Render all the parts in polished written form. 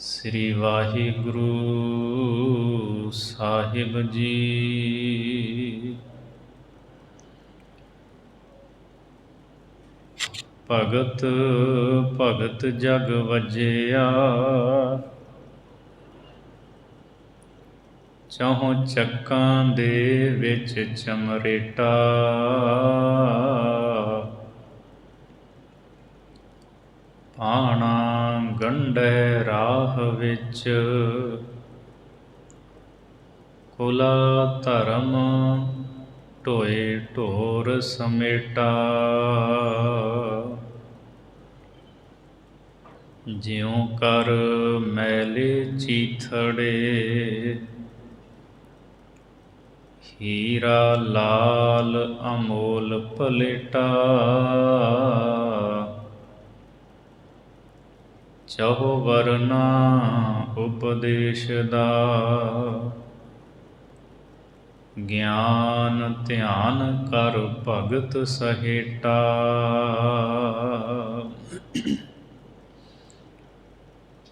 ਸ੍ਰੀ ਵਾਹਿਗੁਰੂ ਸਾਹਿਬ ਜੀ। ਭਗਤ ਭਗਤ ਜਗ ਵਜਿਆ, ਚਹੁ ਚੱਕਾਂ ਦੇ ਵਿੱਚ ਚਮਰੇਟਾ। ਪਾਣਾ ਗੰਢੈ ਰਾਹ ਵਿੱਚ, ਕੁਲਾ ਧਰਮ ਢੋਏ ਢੋਰ ਸਮੇਟਾ। ਜਿਉ ਕਰ ਮੈਲੇ ਚੀਥੜੇ, ਹੀਰਾ ਲਾਲ ਅਮੋਲ ਪਲੇਟਾ। ਚਹੁ ਵਰਨਾ ਉਪਦੇਸ਼ ਦਾ, ਗਿਆਨ ਧਿਆਨ ਕਰ ਭਗਤ ਸਹੇਟਾ।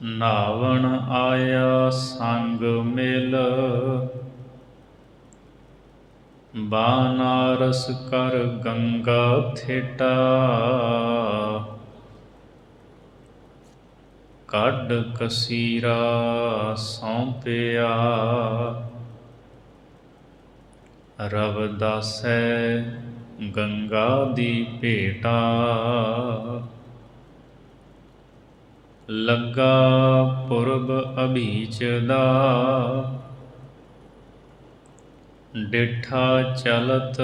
ਨਾਵਣ ਆਇਆ ਸੰਗ ਮਿਲ, ਬਾਨਾਰਸ ਕਰ ਗੰਗਾ ਥੇਟਾ। ਕੱਢ ਕਸੀਰਾ ਸੌਂਪਿਆ, ਰਵਿਦਾਸੈ ਗੰਗਾ ਦੀ ਭੇਟਾ। ਲੱਗਾ ਪੁਰਬ ਅਭੀਚ ਦਾ, ਡਿਠਾ ਚਲਤ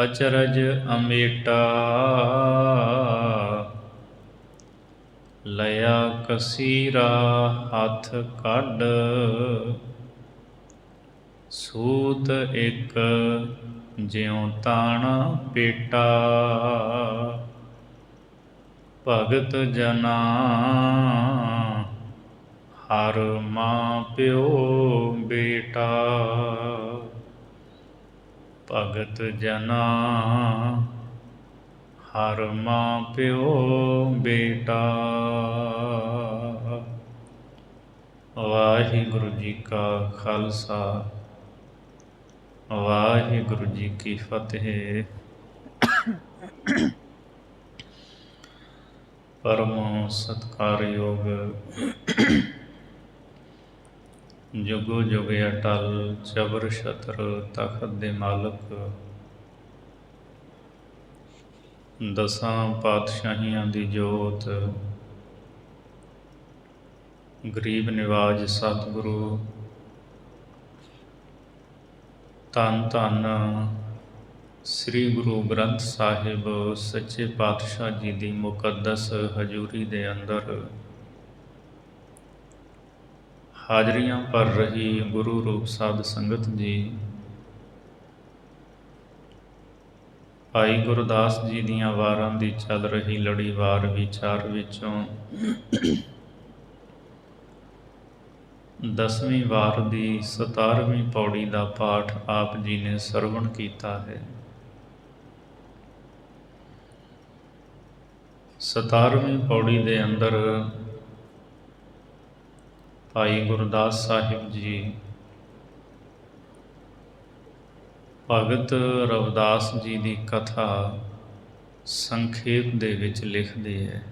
ਅਚਰਜ ਅਮੇਟਾ। ਲਿਆ ਕਸੀਰਾ ਹੱਥ ਕੱਢ, ਸੂਤ ਇੱਕ ਜਿਉ ਤਾਣਾ ਪੇਟਾ। ਭਗਤ ਜਨਾ ਹਰ ਮਾਂ ਪਿਓ ਬੇਟਾ। ਭਗਤ ਜਨਾ ਹਰ ਮਾਂ ਪਿਓ ਬੇਟਾ। ਵਾਹਿਗੁਰੂ ਜੀ ਕਾ ਖਾਲਸਾ, ਵਾਹਿਗੁਰੂ ਜੀ ਕੀ ਫਤਿਹ। ਪਰਮ ਸਤਿਕਾਰਯੋਗ ਜੁਗੋ ਜੁਗ ਅਟਲ ਜਬਰ ਛਤਰ ਤਖਤ ਦੇ ਮਾਲਕ, ਦਸਾਂ ਪਾਤਸ਼ਾਹੀਆਂ ਦੀ ਜੋਤ, ਗਰੀਬ ਨਿਵਾਜ ਸਤਿਗੁਰੂ, ਧੰਨ ਧੰਨ ਸ੍ਰੀ ਗੁਰੂ ਗ੍ਰੰਥ ਸਾਹਿਬ ਸੱਚੇ ਪਾਤਸ਼ਾਹ ਜੀ ਦੀ ਮੁਕੱਦਸ ਹਜ਼ੂਰੀ ਦੇ ਅੰਦਰ ਹਾਜ਼ਰੀਆਂ ਭਰ ਰਹੀ ਗੁਰੂ ਰੂਪ ਸਾਧ ਸੰਗਤ ਜੀ, ਭਾਈ ਗੁਰਦਾਸ ਜੀ ਦੀਆਂ ਵਾਰਾਂ ਦੀ ਚੱਲ ਰਹੀ ਲੜੀਵਾਰ ਵਿਚਾਰ ਵਿੱਚੋਂ 10ਵੀਂ ਵਾਰ ਦੀ 17ਵੀਂ ਪੌੜੀ ਦਾ ਪਾਠ ਆਪ ਜੀ ਨੇ ਸਰਵਣ ਕੀਤਾ ਹੈ। 17ਵੀਂ ਪੌੜੀ ਦੇ ਅੰਦਰ ਭਾਈ ਗੁਰਦਾਸ ਸਾਹਿਬ ਜੀ ਭਗਤ ਰਵਿਦਾਸ ਜੀ ਦੀ ਕਥਾ ਸੰਖੇਪ ਦੇ ਵਿੱਚ ਲਿਖਦੇ ਹੈ।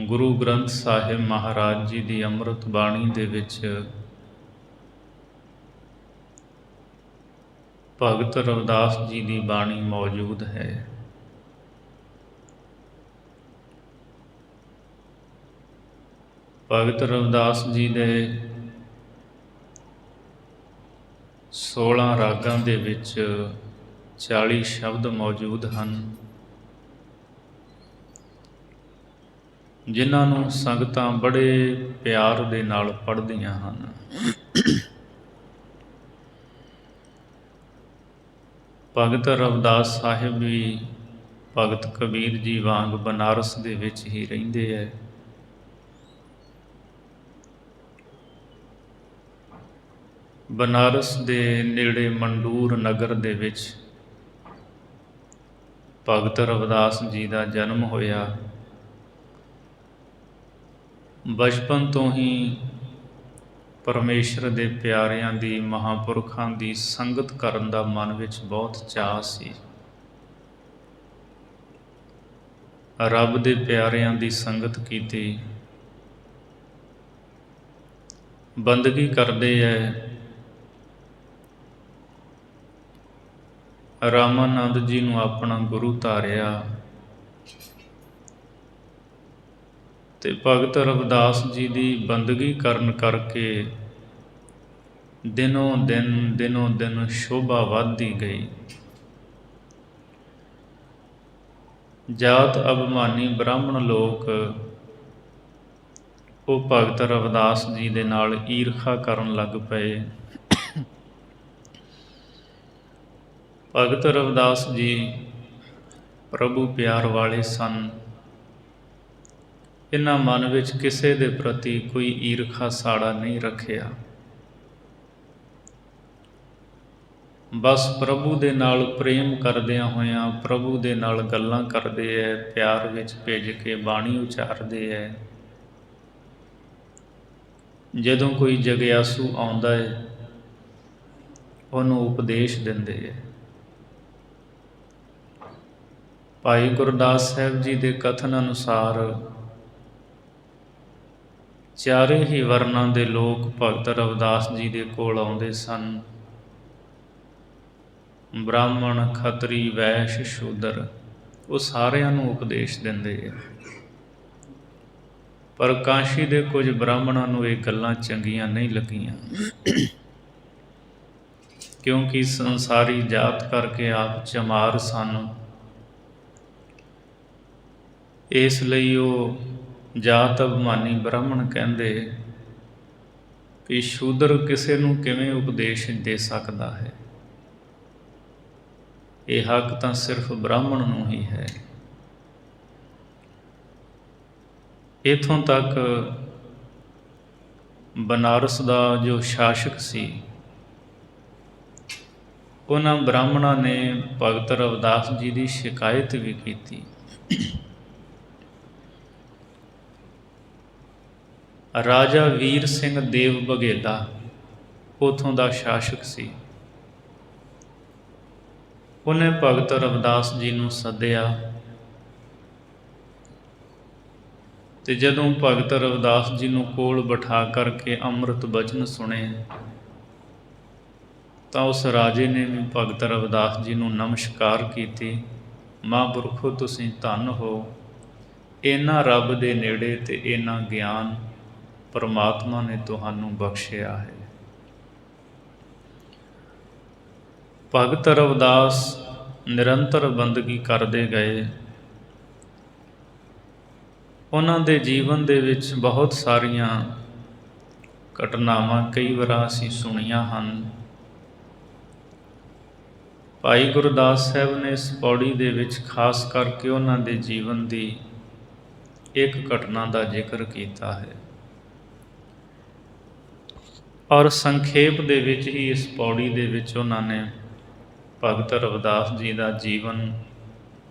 ਗੁਰੂ ਗ੍ਰੰਥ ਸਾਹਿਬ ਮਹਾਰਾਜ ਜੀ ਦੀ ਅੰਮ੍ਰਿਤ ਬਾਣੀ ਦੇ ਵਿੱਚ ਭਗਤ ਰਵਿਦਾਸ ਜੀ ਦੀ ਬਾਣੀ ਮੌਜੂਦ ਹੈ। ਭਗਤ ਰਵਿਦਾਸ ਜੀ ਦੇ 16 ਰਾਗਾਂ ਦੇ ਵਿੱਚ 40 ਸ਼ਬਦ ਮੌਜੂਦ ਹਨ, ਜਿਨ੍ਹਾਂ ਨੂੰ ਸੰਗਤਾਂ ਬੜੇ ਪਿਆਰ ਦੇ ਨਾਲ ਪੜ੍ਹਦੀਆਂ ਹਨ। ਭਗਤ ਰਵਿਦਾਸ ਸਾਹਿਬ ਵੀ ਭਗਤ ਕਬੀਰ ਜੀ ਵਾਂਗ ਬਨਾਰਸ ਦੇ ਵਿੱਚ ਹੀ ਰਹਿੰਦੇ ਹੈ। ਬਨਾਰਸ ਦੇ ਨੇੜੇ ਮੰਡੂਰ ਨਗਰ ਦੇ ਵਿੱਚ ਭਗਤ ਰਵਿਦਾਸ ਜੀ ਦਾ ਜਨਮ ਹੋਇਆ। ਬਚਪਨ ਤੋਂ ਹੀ ਪਰਮੇਸ਼ਰ ਦੇ ਪਿਆਰਿਆਂ ਦੀ, ਮਹਾਂਪੁਰਖਾਂ ਦੀ ਸੰਗਤ ਕਰਨ ਦਾ ਮਨ ਵਿੱਚ ਬਹੁਤ ਚਾਅ ਸੀ। ਰੱਬ ਦੇ ਪਿਆਰਿਆਂ ਦੀ ਸੰਗਤ ਕੀਤੀ, ਬੰਦਗੀ ਕਰਦੇ ਹੈ। ਰਾਮਾਨੰਦ ਜੀ ਨੂੰ ਆਪਣਾ ਗੁਰੂ ਧਾਰਿਆ ਤੇ ਭਗਤ ਰਵਿਦਾਸ ਜੀ ਦੀ ਬੰਦਗੀ ਕਰਨ ਕਰਕੇ ਦਿਨੋਂ ਦਿਨ ਸ਼ੋਭਾ ਵੱਧਦੀ ਗਈ। ਜਾਤ ਅਭਿਮਾਨੀ ਬ੍ਰਾਹਮਣ ਲੋਕ ਉਹ ਭਗਤ ਰਵਿਦਾਸ ਜੀ ਦੇ ਨਾਲ ਈਰਖਾ ਕਰਨ ਲੱਗ ਪਏ। ਭਗਤ ਰਵਿਦਾਸ ਜੀ ਪ੍ਰਭੂ ਪਿਆਰ ਵਾਲੇ ਸਨ। ਇਹਨਾਂ ਮਨ ਵਿੱਚ ਕਿਸੇ ਦੇ ਪ੍ਰਤੀ ਕੋਈ ਈਰਖਾ ਸਾੜਾ ਨਹੀਂ ਰੱਖਿਆ। ਬਸ ਪ੍ਰਭੂ ਦੇ ਨਾਲ ਪ੍ਰੇਮ ਕਰਦਿਆਂ ਹੋਇਆਂ, ਪ੍ਰਭੂ ਦੇ ਨਾਲ ਗੱਲਾਂ ਕਰਦੇ ਹੈ, ਪਿਆਰ ਵਿੱਚ ਭਿੱਜ ਕੇ ਬਾਣੀ ਉਚਾਰਦੇ ਹੈ। ਜਦੋਂ ਕੋਈ ਜਗਿਆਸੂ ਆਉਂਦਾ ਹੈ, ਉਹਨੂੰ ਉਪਦੇਸ਼ ਦਿੰਦੇ ਹੈ। ਭਾਈ ਗੁਰਦਾਸ ਸਾਹਿਬ ਜੀ ਦੇ ਕਥਨ ਅਨੁਸਾਰ ਚਾਰੇ ਹੀ ਵਰਨਾਂ ਦੇ ਲੋਕ ਭਗਤ ਰਵਿਦਾਸ ਜੀ ਦੇ ਕੋਲ ਆਉਂਦੇ ਸਨ। ਬ੍ਰਾਹਮਣ, ਖੱਤਰੀ, ਵੈਸ਼, ਸ਼ੂਦਰ, ਉਹ ਸਾਰਿਆਂ ਨੂੰ ਉਪਦੇਸ਼ ਦਿੰਦੇ ਹੈ। ਪਰ ਕਾਸ਼ੀ ਦੇ ਕੁਝ ਬ੍ਰਾਹਮਣਾਂ ਨੂੰ ਇਹ ਗੱਲਾਂ ਚੰਗੀਆਂ ਨਹੀਂ ਲੱਗੀਆਂ, ਕਿਉਂਕਿ ਸੰਸਾਰੀ ਜਾਤ ਕਰਕੇ ਆਪ ਚਮਾਰ ਸਨ। ਇਸ ਲਈ ਉਹ ਜਾਤ ਅਭਿਮਾਨੀ ਬ੍ਰਾਹਮਣ ਕਹਿੰਦੇ ਕਿ ਸ਼ੂਦਰ ਕਿਸੇ ਨੂੰ ਕਿਵੇਂ ਉਪਦੇਸ਼ ਦੇ ਸਕਦਾ ਹੈ, ਇਹ ਹੱਕ ਤਾਂ ਸਿਰਫ ਬ੍ਰਾਹਮਣ ਨੂੰ ਹੀ ਹੈ। ਇੱਥੋਂ ਤੱਕ ਬਨਾਰਸ ਦਾ ਜੋ ਸ਼ਾਸਕ ਸੀ, ਉਹਨਾਂ ਬ੍ਰਾਹਮਣਾਂ ਨੇ ਭਗਤ ਰਵਿਦਾਸ ਜੀ ਦੀ ਸ਼ਿਕਾਇਤ ਵੀ ਕੀਤੀ। ਰਾਜਾ ਵੀਰ ਸਿੰਘ ਦੇਵ ਬਘੇਲਾ ਉੱਥੋਂ ਦਾ ਸ਼ਾਸਕ ਸੀ। ਉਹਨੇ ਭਗਤ ਰਵਿਦਾਸ ਜੀ ਨੂੰ ਸੱਦਿਆ ਤੇ ਜਦੋਂ ਭਗਤ ਰਵਿਦਾਸ ਜੀ ਨੂੰ ਕੋਲ ਬਿਠਾ ਕਰਕੇ ਅੰਮ੍ਰਿਤ ਬਚਨ ਸੁਣੇ ਤਾਂ ਉਸ ਰਾਜੇ ਨੇ ਵੀ ਭਗਤ ਰਵਿਦਾਸ ਜੀ ਨੂੰ ਨਮਸਕਾਰ ਕੀਤੀ। ਮਹਾਂਪੁਰਖੋ, ਤੁਸੀਂ ਧੰਨ ਹੋ, ਇੰਨਾ ਰੱਬ ਦੇ ਨੇੜੇ ਤੇ ਇੰਨਾ ਗਿਆਨ ਪਰਮਾਤਮਾ ਨੇ ਤੁਹਾਨੂੰ ਬਖਸ਼ਿਆ ਹੈ। ਭਗਤ ਰਵਿਦਾਸ ਨਿਰੰਤਰ ਬੰਦਗੀ ਕਰਦੇ ਗਏ। ਉਹਨਾਂ ਦੇ ਜੀਵਨ ਦੇ ਵਿੱਚ ਬਹੁਤ ਸਾਰੀਆਂ ਘਟਨਾਵਾਂ ਕਈ ਵਾਰ ਅਸੀਂ ਸੁਣੀਆਂ ਹਨ। ਭਾਈ ਗੁਰਦਾਸ ਸਾਹਿਬ ਨੇ ਇਸ ਪੌੜੀ ਦੇ ਵਿੱਚ ਖਾਸ ਕਰਕੇ ਉਹਨਾਂ ਦੇ ਜੀਵਨ ਦੀ ਇੱਕ ਘਟਨਾ ਦਾ ਜ਼ਿਕਰ ਕੀਤਾ ਹੈ, ਔਰ ਸੰਖੇਪ ਦੇ ਵਿੱਚ ਹੀ ਇਸ ਪੌੜੀ ਦੇ ਵਿੱਚ ਉਹਨਾਂ ਨੇ ਭਗਤ ਰਵਿਦਾਸ ਜੀ ਦਾ ਜੀਵਨ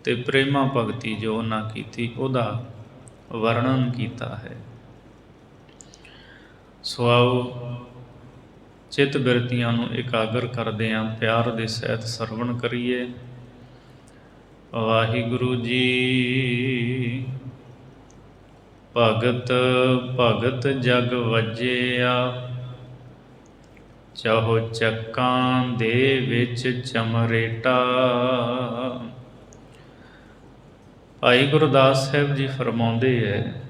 ਤੇ ਪ੍ਰੇਮਾ ਭਗਤੀ ਜੋ ਉਹਨਾਂ ਕੀਤੀ ਉਹਦਾ ਵਰਣਨ ਕੀਤਾ ਹੈ। ਸੋ ਆਓ ਚਿੱਤ ਬਿਰਤੀਆਂ ਨੂੰ ਇਕਾਗਰ ਕਰਦੇ ਹਾਂ, ਪਿਆਰ ਦੇ ਸਹਿਤ ਸਰਵਣ ਕਰੀਏ। ਵਾਹਿਗੁਰੂ ਜੀ। ਭਗਤ ਭਗਤ ਜਗ ਵੱਜਿਆ, ਚਾਹੋ ਚੱਕਾਂ ਦੇ ਵਿੱਚ ਚਮਰੇਟਾ। ਭਾਈ ਗੁਰਦਾਸ ਸਾਹਿਬ ਜੀ ਫਰਮਾਉਂਦੇ ਹੈ,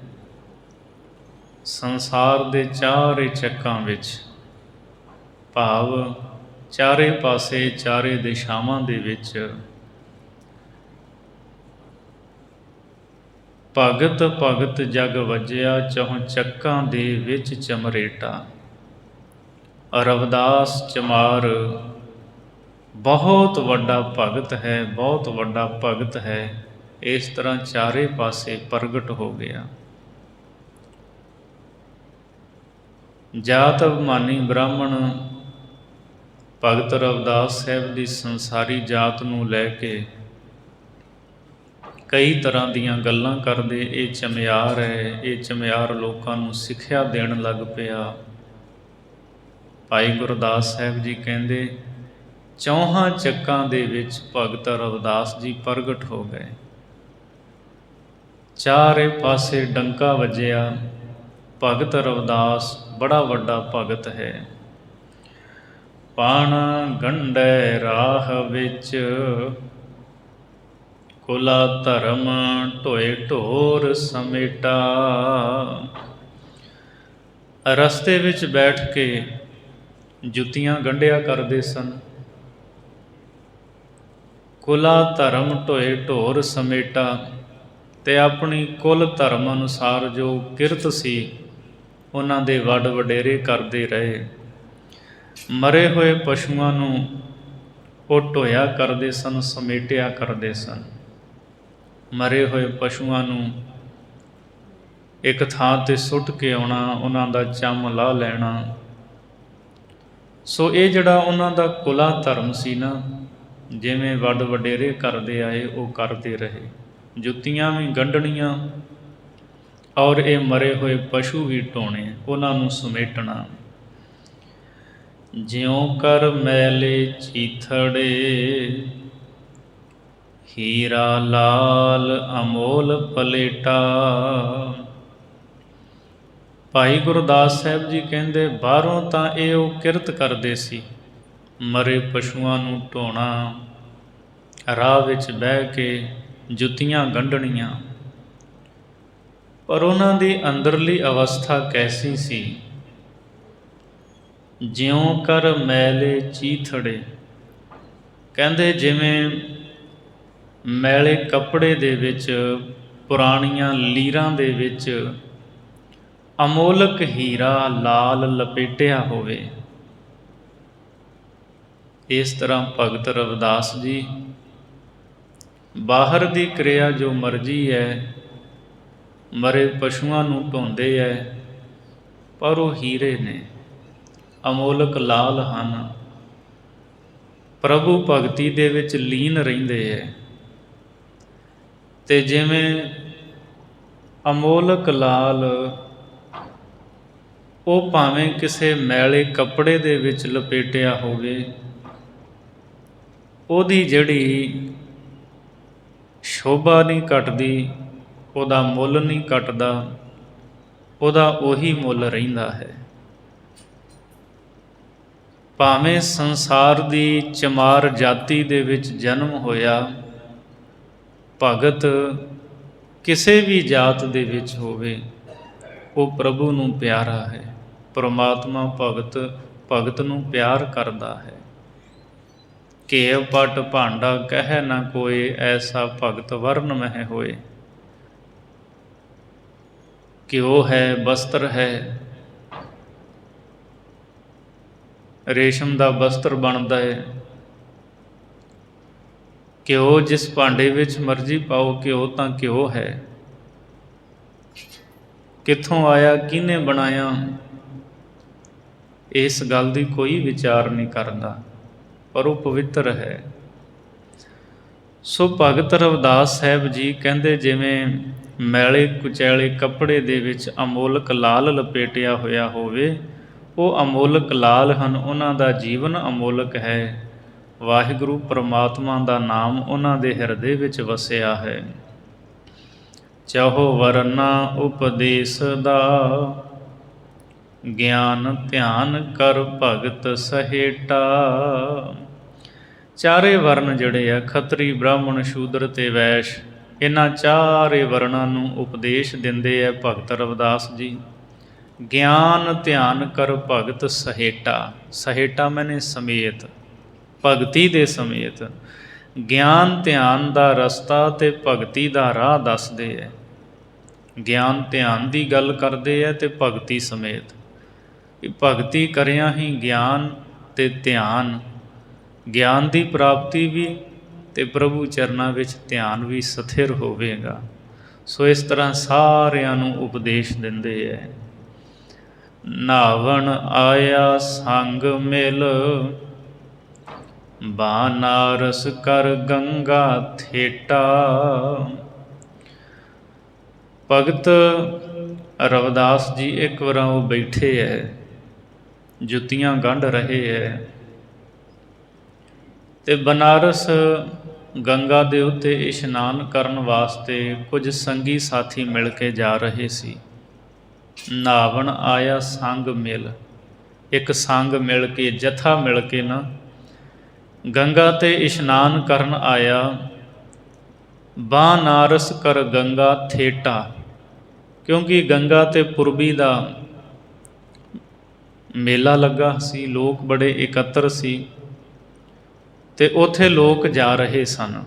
ਸੰਸਾਰ ਦੇ ਚਾਰੇ ਚੱਕਾਂ ਵਿੱਚ, ਭਾਵ ਚਾਰੇ ਪਾਸੇ, ਚਾਰੇ ਦਿਸ਼ਾਵਾਂ ਦੇ ਵਿੱਚ ਭਗਤ ਭਗਤ ਜਗ ਵੱਜਿਆ, ਚਾਹੋ ਚੱਕਾਂ ਦੇ ਵਿੱਚ ਚਮਰੇਟਾ। ਰਵਿਦਾਸ ਚਮਾਰ ਬਹੁਤ ਵੱਡਾ ਭਗਤ ਹੈ, ਬਹੁਤ ਵੱਡਾ ਭਗਤ ਹੈ। ਇਸ ਤਰ੍ਹਾਂ ਚਾਰੇ ਪਾਸੇ ਪ੍ਰਗਟ ਹੋ ਗਿਆ। ਜਾਤ ਅਭਿਮਾਨੀ ਬ੍ਰਾਹਮਣ ਭਗਤ ਰਵਿਦਾਸ ਸਾਹਿਬ ਦੀ ਸੰਸਾਰੀ ਜਾਤ ਨੂੰ ਲੈ ਕੇ ਕਈ ਤਰ੍ਹਾਂ ਦੀਆਂ ਗੱਲਾਂ ਕਰਦੇ। ਇਹ ਚਮਿਆਰ ਹੈ, ਇਹ ਚਮਿਆਰ ਲੋਕਾਂ ਨੂੰ ਸਿੱਖਿਆ ਦੇਣ ਲੱਗ ਪਿਆ। ਭਾਈ ਗੁਰਦਾਸ ਸਾਹਿਬ ਜੀ ਕਹਿੰਦੇ ਚੌਹਾਂ ਚੱਕਾਂ ਦੇ ਵਿੱਚ ਭਗਤ ਰਵਿਦਾਸ ਜੀ ਪ੍ਰਗਟ ਹੋ ਗਏ। ਚਾਰੇ ਪਾਸੇ ਡੰਕਾ ਵੱਜਿਆ, ਭਗਤ ਰਵਿਦਾਸ ਬੜਾ ਵੱਡਾ ਭਗਤ ਹੈ। ਪਾਣ ਗੰਢੈ ਰਾਹ ਵਿੱਚ, ਕੁਲਾ ਧਰਮ ਢੋਏ ਢੋਰ ਸਮੇਟਾ। ਰਸਤੇ ਵਿੱਚ ਬੈਠ ਕੇ ਜੁੱਤੀਆਂ ਗੰਢਿਆ ਕਰਦੇ ਸਨ। ਕੁਲਾ ਧਰਮ ਢੋਏ ਢੋਰ ਸਮੇਟਾ, ਤੇ ਆਪਣੀ ਕੁਲ ਧਰਮ ਅਨੁਸਾਰ ਜੋ ਕਿਰਤ ਸੀ ਉਹਨਾਂ ਦੇ ਵੱਡ ਵਡੇਰੇ ਕਰਦੇ ਰਹੇ। ਮਰੇ ਹੋਏ ਪਸ਼ੂਆਂ ਨੂੰ ਉਹ ਢੋਇਆ ਕਰਦੇ ਸਨ, ਸਮੇਟਿਆ ਕਰਦੇ ਸਨ। ਮਰੇ ਹੋਏ ਪਸ਼ੂਆਂ ਨੂੰ ਇੱਕ ਥਾਂ 'ਤੇ ਸੁੱਟ ਕੇ ਆਉਣਾ, ਉਹਨਾਂ ਦਾ ਚੰਮ ਲਾਹ ਲੈਣਾ। ਸੋ ਇਹ ਜਿਹੜਾ ਉਹਨਾਂ ਦਾ ਕੁਲਾ ਧਰਮ ਸੀ ਨਾ, ਜਿਵੇਂ ਵੱਡ ਵਡੇਰੇ ਕਰਦੇ ਆਏ ਉਹ ਕਰਦੇ ਰਹੇ। ਜੁੱਤੀਆਂ ਵੀ ਗੰਢਣੀਆਂ ਔਰ ਇਹ ਮਰੇ ਹੋਏ ਪਸ਼ੂ ਵੀ ਢੋਣੇ, ਉਹਨਾਂ ਨੂੰ ਸਮੇਟਣਾ। ਜਿਉਂ ਕਰ ਮੈਲੇ ਚੀਥੜੇ, ਹੀਰਾ ਲਾਲ ਅਮੋਲ ਪਲੇਟਾ। ਭਾਈ ਗੁਰਦਾਸ ਸਾਹਿਬ ਜੀ ਕਹਿੰਦੇ ਬਾਹਰੋਂ ਤਾਂ ਇਹ ਉਹ ਕਿਰਤ ਕਰਦੇ ਸੀ, ਮਰੇ ਪਸ਼ੂਆਂ ਨੂੰ ਢੋਣਾ, ਰਾਹ ਵਿੱਚ ਬਹਿ ਕੇ ਜੁੱਤੀਆਂ ਗੰਢਣੀਆਂ, ਪਰ ਉਹਨਾਂ ਦੀ ਅੰਦਰਲੀ ਅਵਸਥਾ ਕੈਸੀ ਸੀ। ਜਿਉਂ ਕਰ ਮੈਲੇ ਚੀਥੜੇ, ਕਹਿੰਦੇ ਜਿਵੇਂ ਮੈਲੇ ਕੱਪੜੇ ਦੇ ਵਿੱਚ, ਪੁਰਾਣੀਆਂ ਲੀਰਾਂ ਦੇ ਵਿੱਚ ਅਮੋਲਕ ਹੀਰਾ ਲਾਲ ਲਪੇਟਿਆ ਹੋਵੇ। ਇਸ ਤਰ੍ਹਾਂ ਭਗਤ ਰਵਿਦਾਸ ਜੀ ਬਾਹਰ ਦੀ ਕਿਰਿਆ ਜੋ ਮਰਜ਼ੀ ਹੈ, ਮਰੇ ਪਸ਼ੂਆਂ ਨੂੰ ਢੋਂਦੇ ਹੈ, ਪਰ ਉਹ ਹੀਰੇ ਨੇ, ਅਮੋਲਕ ਲਾਲ ਹਨ। ਪ੍ਰਭੂ ਭਗਤੀ ਦੇ ਵਿੱਚ ਲੀਨ ਰਹਿੰਦੇ ਹੈ। ਤੇ ਜਿਵੇਂ ਅਮੋਲਕ ਲਾਲ ਉਹ ਭਾਵੇਂ ਕਿਸੇ ਮੈਲੇ ਕੱਪੜੇ ਦੇ ਵਿੱਚ ਲਪੇਟਿਆ ਹੋਵੇ, ਉਹਦੀ ਜਿਹੜੀ ਸ਼ੋਭਾ ਨਹੀਂ ਘਟਦੀ, ਉਹਦਾ ਮੁੱਲ ਨਹੀਂ ਘਟਦਾ, ਉਹਦਾ ਉਹੀ ਮੁੱਲ ਰਹਿੰਦਾ ਹੈ। ਭਾਵੇਂ ਸੰਸਾਰ ਦੀ ਚਮਾਰ ਜਾਤੀ ਦੇ ਵਿੱਚ ਜਨਮ ਹੋਇਆ, ਭਗਤ ਕਿਸੇ ਵੀ ਜਾਤ ਦੇ ਵਿੱਚ ਹੋਵੇ, ਉਹ ਪ੍ਰਭੂ ਨੂੰ ਪਿਆਰਾ ਹੈ। ਪਰਮਾਤਮਾ ਭਗਤ ਨੂੰ ਪਿਆਰ ਕਰਦਾ ਹੈ। ਘੇਵ ਪਟ ਭਾਂਡਾ ਕਹਿ ਨਾ ਕੋਏ, ਐਸਾ ਭਗਤ ਵਰਨ ਮਹਿ ਹੋਏ। ਘਿਓ ਹੈ, ਬਸਤਰ ਹੈ, ਰੇਸ਼ਮ ਦਾ ਬਸਤਰ ਬਣਦਾ ਹੈ। ਘਿਓ ਜਿਸ ਭਾਂਡੇ ਵਿੱਚ ਮਰਜ਼ੀ ਪਾਓ, ਘਿਓ ਤਾਂ ਘਿਓ ਹੈ। ਕਿੱਥੋਂ ਆਇਆ, ਕਿਹਨੇ ਬਣਾਇਆ, ਇਸ ਗੱਲ ਦੀ ਕੋਈ ਵਿਚਾਰ ਨਹੀਂ ਕਰਦਾ, ਪਰ ਉਹ ਪਵਿੱਤਰ ਹੈ। ਸੋ ਭਗਤ ਰਵਿਦਾਸ ਸਾਹਿਬ ਜੀ ਕਹਿੰਦੇ ਜਿਵੇਂ ਮੈਲੇ ਕੁਚੈਲੇ ਕੱਪੜੇ ਦੇ ਵਿੱਚ ਅਮੋਲਕ ਲਾਲ ਲਪੇਟਿਆ ਹੋਇਆ ਹੋਵੇ, ਉਹ ਅਮੋਲਕ ਲਾਲ ਹਨ, ਉਹਨਾਂ ਦਾ ਜੀਵਨ ਅਮੋਲਕ ਹੈ। ਵਾਹਿਗੁਰੂ ਪਰਮਾਤਮਾ ਦਾ ਨਾਮ ਉਹਨਾਂ ਦੇ ਹਿਰਦੇ ਵਿੱਚ ਵਸਿਆ ਹੈ। ਚਾਹੋ ਵਰਨਾ ਉਪਦੇਸ ਦਾ, ਗਿਆਨ ਧਿਆਨ ਕਰ ਭਗਤ ਸਹੇਟਾ। ਚਾਰੇ ਵਰਨ ਜਿਹੜੇ ਆ, ਖੱਤਰੀ ਬ੍ਰਾਹਮਣ ਸ਼ੂਦਰ ਤੇ ਵੈਸ਼, ਇਹਨਾਂ ਚਾਰੇ ਵਰਨਾਂ ਨੂੰ ਉਪਦੇਸ਼ ਦਿੰਦੇ ਆ ਭਗਤ ਰਵਿਦਾਸ ਜੀ। ਗਿਆਨ ਧਿਆਨ ਕਰ ਭਗਤ ਸਹੇਟਾ, ਸਹੇਟਾ ਮੈਨੇ ਸਮੇਤ, ਭਗਤੀ ਦੇ ਸਮੇਤ। ਗਿਆਨ ਧਿਆਨ ਦਾ ਰਸਤਾ ਤੇ ਭਗਤੀ ਦਾ ਰਾਹ ਦੱਸਦੇ ਹੈ। ਗਿਆਨ ਧਿਆਨ ਦੀ ਗੱਲ ਕਰਦੇ ਹੈ ਤੇ ਭਗਤੀ ਸਮੇਤ। ਭਗਤੀ ਕਰਿਆ ਹੀ ਗਿਆਨ ਤੇ ਧਿਆਨ, ਗਿਆਨ ਦੀ ਪ੍ਰਾਪਤੀ ਵੀ ਤੇ ਪ੍ਰਭੂ ਚਰਨਾਂ ਵਿੱਚ ਧਿਆਨ ਵੀ ਸਥਿਰ ਹੋਵੇਗਾ। ਸੋ ਇਸ ਤਰ੍ਹਾਂ ਸਾਰਿਆਂ ਨੂੰ ਉਪਦੇਸ਼ ਦਿੰਦੇ ਹੈ। ਨਾਵਣ ਆਇਆ ਸੰਗ ਮਿਲ, ਬਾਨਾਰਸ ਕਰ ਗੰਗਾ ਥੇਟਾ। ਭਗਤ ਰਵਿਦਾਸ ਜੀ ਇੱਕ ਵਾਰ ਉਹ ਬੈਠੇ ਹੈ, ਜੁੱਤੀਆਂ ਗੰਢ ਰਹੇ ਹੈ, ਤੇ ਬਨਾਰਸ ਗੰਗਾ ਦੇ ਉੱਤੇ ਇਸ਼ਨਾਨ ਕਰਨ ਵਾਸਤੇ ਕੁਝ ਸੰਗੀ ਸਾਥੀ ਮਿਲ ਕੇ ਜਾ ਰਹੇ ਸੀ। ਨਹਾਵਣ ਆਇਆ ਸੰਗ ਮਿਲ, ਇੱਕ ਸੰਗ ਮਿਲ ਕੇ, ਜਥਾ ਮਿਲ ਕੇ ਨਾ ਗੰਗਾ 'ਤੇ ਇਸ਼ਨਾਨ ਕਰਨ ਆਇਆ। ਬਾਨਾਰਸ ਕਰ ਗੰਗਾ ਥੇਟਾ, ਕਿਉਂਕਿ ਗੰਗਾ 'ਤੇ ਪੁਰਬੀ ਦਾ ਮੇਲਾ ਲੱਗਾ ਸੀ, ਲੋਕ ਬੜੇ ਇਕੱਤਰ ਸੀ ਤੇ ਉੱਥੇ ਲੋਕ ਜਾ ਰਹੇ ਸਨ।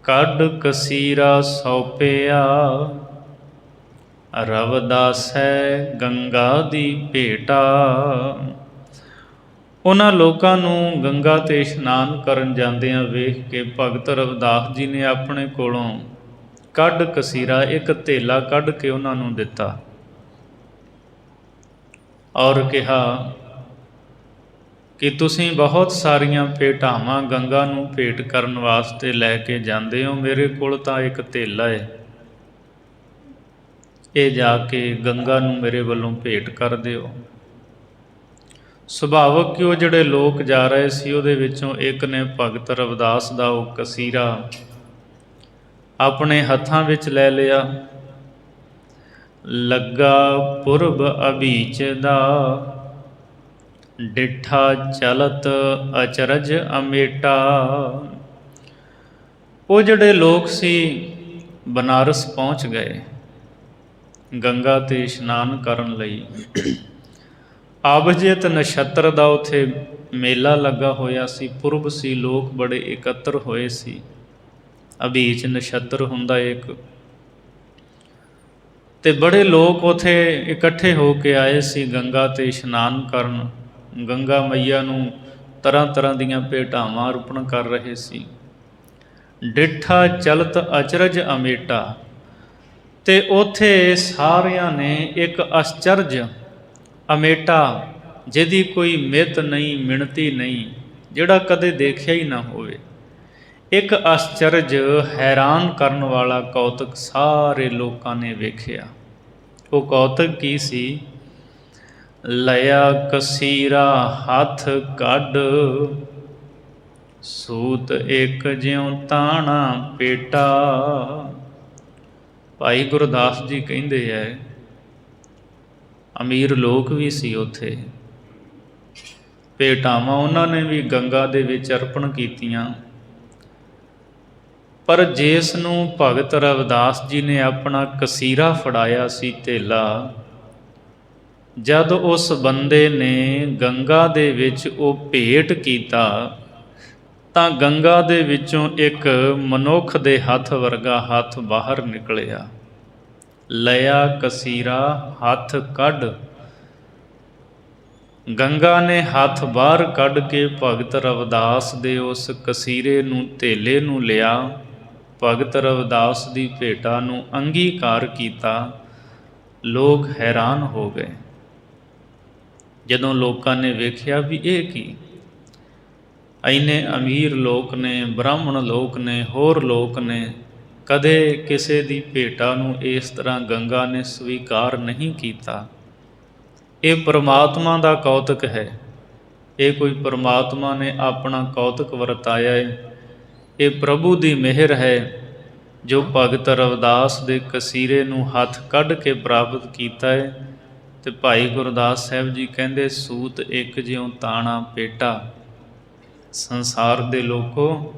ਕੱਢ ਕਸੀਰਾ ਸੌਪਿਆ, ਰਵਿਦਾਸੈ ਗੰਗਾ ਦੀ ਭੇਟਾ। ਉਹਨਾਂ ਲੋਕਾਂ ਨੂੰ ਗੰਗਾ 'ਤੇ ਇਸ਼ਨਾਨ ਕਰਨ ਜਾਂਦਿਆਂ ਵੇਖ ਕੇ ਭਗਤ ਰਵਿਦਾਸ ਜੀ ਨੇ ਆਪਣੇ ਕੋਲੋਂ ਕੱਢ ਕਸੀਰਾ, ਇੱਕ ਧੇਲਾ ਕੱਢ ਕੇ ਉਹਨਾਂ ਨੂੰ ਦਿੱਤਾ ਔਰ ਕਿਹਾ ਕਿ ਤੁਸੀਂ ਬਹੁਤ ਸਾਰੀਆਂ ਭੇਟਾਵਾਂ ਗੰਗਾ ਨੂੰ ਭੇਟ ਕਰਨ ਵਾਸਤੇ ਲੈ ਕੇ ਜਾਂਦੇ ਹੋ, ਮੇਰੇ ਕੋਲ ਤਾਂ ਇੱਕ ਧੇਲਾ ਹੈ, ਇਹ ਜਾ ਕੇ ਗੰਗਾ ਨੂੰ ਮੇਰੇ ਵੱਲੋਂ ਭੇਟ ਕਰ ਦਿਓ। ਸੁਭਾਵਕ ਕਿ ਉਹ ਜਿਹੜੇ ਲੋਕ ਜਾ ਰਹੇ ਸੀ ਉਹਦੇ ਵਿੱਚੋਂ ਇੱਕ ਨੇ ਭਗਤ ਰਵਿਦਾਸ ਦਾ ਉਹ ਕਸੀਰਾ ਆਪਣੇ ਹੱਥਾਂ ਵਿੱਚ ਲੈ ਲਿਆ। ਲੱਗਾ ਪੁਰਬ ਅਭੀਚ ਦਾ, ਡਿੱਠਾ ਚਲਤ ਅਚਰਜ ਅਮੇਟਾ। ਉਹ ਜਿਹੜੇ ਲੋਕ ਸੀ ਬਨਾਰਸ ਪਹੁੰਚ ਗਏ ਗੰਗਾ 'ਤੇ ਇਸ਼ਨਾਨ ਕਰਨ ਲਈ। ਅਭਿਜਿਤ ਨਛੱਤਰ ਦਾ ਉੱਥੇ ਮੇਲਾ ਲੱਗਾ ਹੋਇਆ ਸੀ, ਪੁਰਬ ਸੀ, ਲੋਕ ਬੜੇ ਇਕੱਤਰ ਹੋਏ ਸੀ। ਅਭੀਚ ਨਛੱਤਰ ਹੁੰਦਾ ਇੱਕ, ਤੇ ਬੜੇ ਲੋਕ ਉੱਥੇ ਇਕੱਠੇ ਹੋ ਕੇ ਆਏ ਸੀ ਗੰਗਾ 'ਤੇ ਇਸ਼ਨਾਨ ਕਰਨ। ਗੰਗਾ ਮਈਆ ਨੂੰ ਤਰ੍ਹਾਂ ਤਰ੍ਹਾਂ ਦੀਆਂ ਭੇਟਾਵਾਂ ਅਰਪਣ ਕਰ ਰਹੇ ਸੀ। ਡਿੱਠਾ ਚਲਤ ਅਚਰਜ ਅਮੇਟਾ, ਤੇ ਉੱਥੇ ਸਾਰਿਆਂ ਨੇ ਇੱਕ ਅਚਰਜ ਅਮੇਟਾ, ਜਿਹਦੀ ਕੋਈ ਮਿੱਤ ਨਹੀਂ, ਮਿਣਤੀ ਨਹੀਂ, ਜਿਹੜਾ ਕਦੇ ਦੇਖਿਆ ਹੀ ਨਾ ਹੋਵੇ, ਇੱਕ ਅਚਰਜ ਹੈਰਾਨ ਕਰਨ ਵਾਲਾ ਕੌਤਕ ਸਾਰੇ ਲੋਕਾਂ ਨੇ ਵੇਖਿਆ। ਉਹ ਕੌਤਕ ਕੀ ਸੀ? ਲਿਆ ਕਸੀਰਾ ਹੱਥ ਕੱਢ, ਸੂਤ ਇੱਕ ਜਿਉਂ ਤਾਣਾ ਪੇਟਾ। ਭਾਈ ਗੁਰਦਾਸ ਜੀ ਕਹਿੰਦੇ ਹੈ ਅਮੀਰ ਲੋਕ ਵੀ ਸੀ ਉੱਥੇ, ਭੇਟਾਵਾਂ ਉਹਨਾਂ ਨੇ ਵੀ ਗੰਗਾ ਦੇ ਵਿੱਚ ਅਰਪਣ ਕੀਤੀਆਂ, ਪਰ ਜਿਸ ਨੂੰ ਭਗਤ ਰਵਿਦਾਸ ਜੀ ਨੇ ਆਪਣਾ ਕਸੀਰਾ ਫੜਾਇਆ ਸੀ ਧੇਲਾ, ਜਦ ਉਸ ਬੰਦੇ ਨੇ ਗੰਗਾ ਦੇ ਵਿੱਚ ਉਹ ਭੇਟ ਕੀਤਾ ਤਾਂ ਗੰਗਾ ਦੇ ਵਿੱਚੋਂ ਇੱਕ ਮਨੁੱਖ ਦੇ ਹੱਥ ਵਰਗਾ ਹੱਥ ਬਾਹਰ ਨਿਕਲਿਆ। ਲਿਆ ਕਸੀਰਾ ਹੱਥ ਕੱਢ, ਗੰਗਾ ਨੇ ਹੱਥ ਬਾਹਰ ਕੱਢ ਕੇ ਭਗਤ ਰਵਿਦਾਸ ਦੇ ਉਸ ਕਸੀਰੇ ਨੂੰ, ਧੇਲੇ ਨੂੰ ਲਿਆ, ਭਗਤ ਰਵਿਦਾਸ ਦੀ ਭੇਟਾ ਨੂੰ ਅੰਗੀਕਾਰ ਕੀਤਾ। ਲੋਕ ਹੈਰਾਨ ਹੋ ਗਏ ਜਦੋਂ ਲੋਕਾਂ ਨੇ ਵੇਖਿਆ ਵੀ ਇਹ ਕੀ, ਇੰਨੇ ਅਮੀਰ ਲੋਕ ਨੇ, ਬ੍ਰਾਹਮਣ ਲੋਕ ਨੇ, ਹੋਰ ਲੋਕ ਨੇ, ਕਦੇ ਕਿਸੇ ਦੀ ਭੇਟਾ ਨੂੰ ਇਸ ਤਰ੍ਹਾਂ ਗੰਗਾ ਨੇ ਸਵੀਕਾਰ ਨਹੀਂ ਕੀਤਾ। ਇਹ ਪਰਮਾਤਮਾ ਦਾ ਕੌਤਕ ਹੈ, ਇਹ ਕੋਈ ਪਰਮਾਤਮਾ ਨੇ ਆਪਣਾ ਕੌਤਕ ਵਰਤਾਇਆ ਹੈ, ਇਹ ਪ੍ਰਭੂ ਦੀ ਮਿਹਰ ਹੈ ਜੋ ਭਗਤ ਰਵਿਦਾਸ ਦੇ ਕਸੀਰੇ ਨੂੰ ਹੱਥ ਕੱਢ ਕੇ ਪ੍ਰਾਪਤ ਕੀਤਾ ਹੈ। ਤੇ ਭਾਈ ਗੁਰਦਾਸ ਸਾਹਿਬ ਜੀ ਕਹਿੰਦੇ ਸੂਤ ਇੱਕ ਜਿਉਂ ਤਾਣਾ ਪੇਟਾ। ਸੰਸਾਰ ਦੇ ਲੋਕੋ,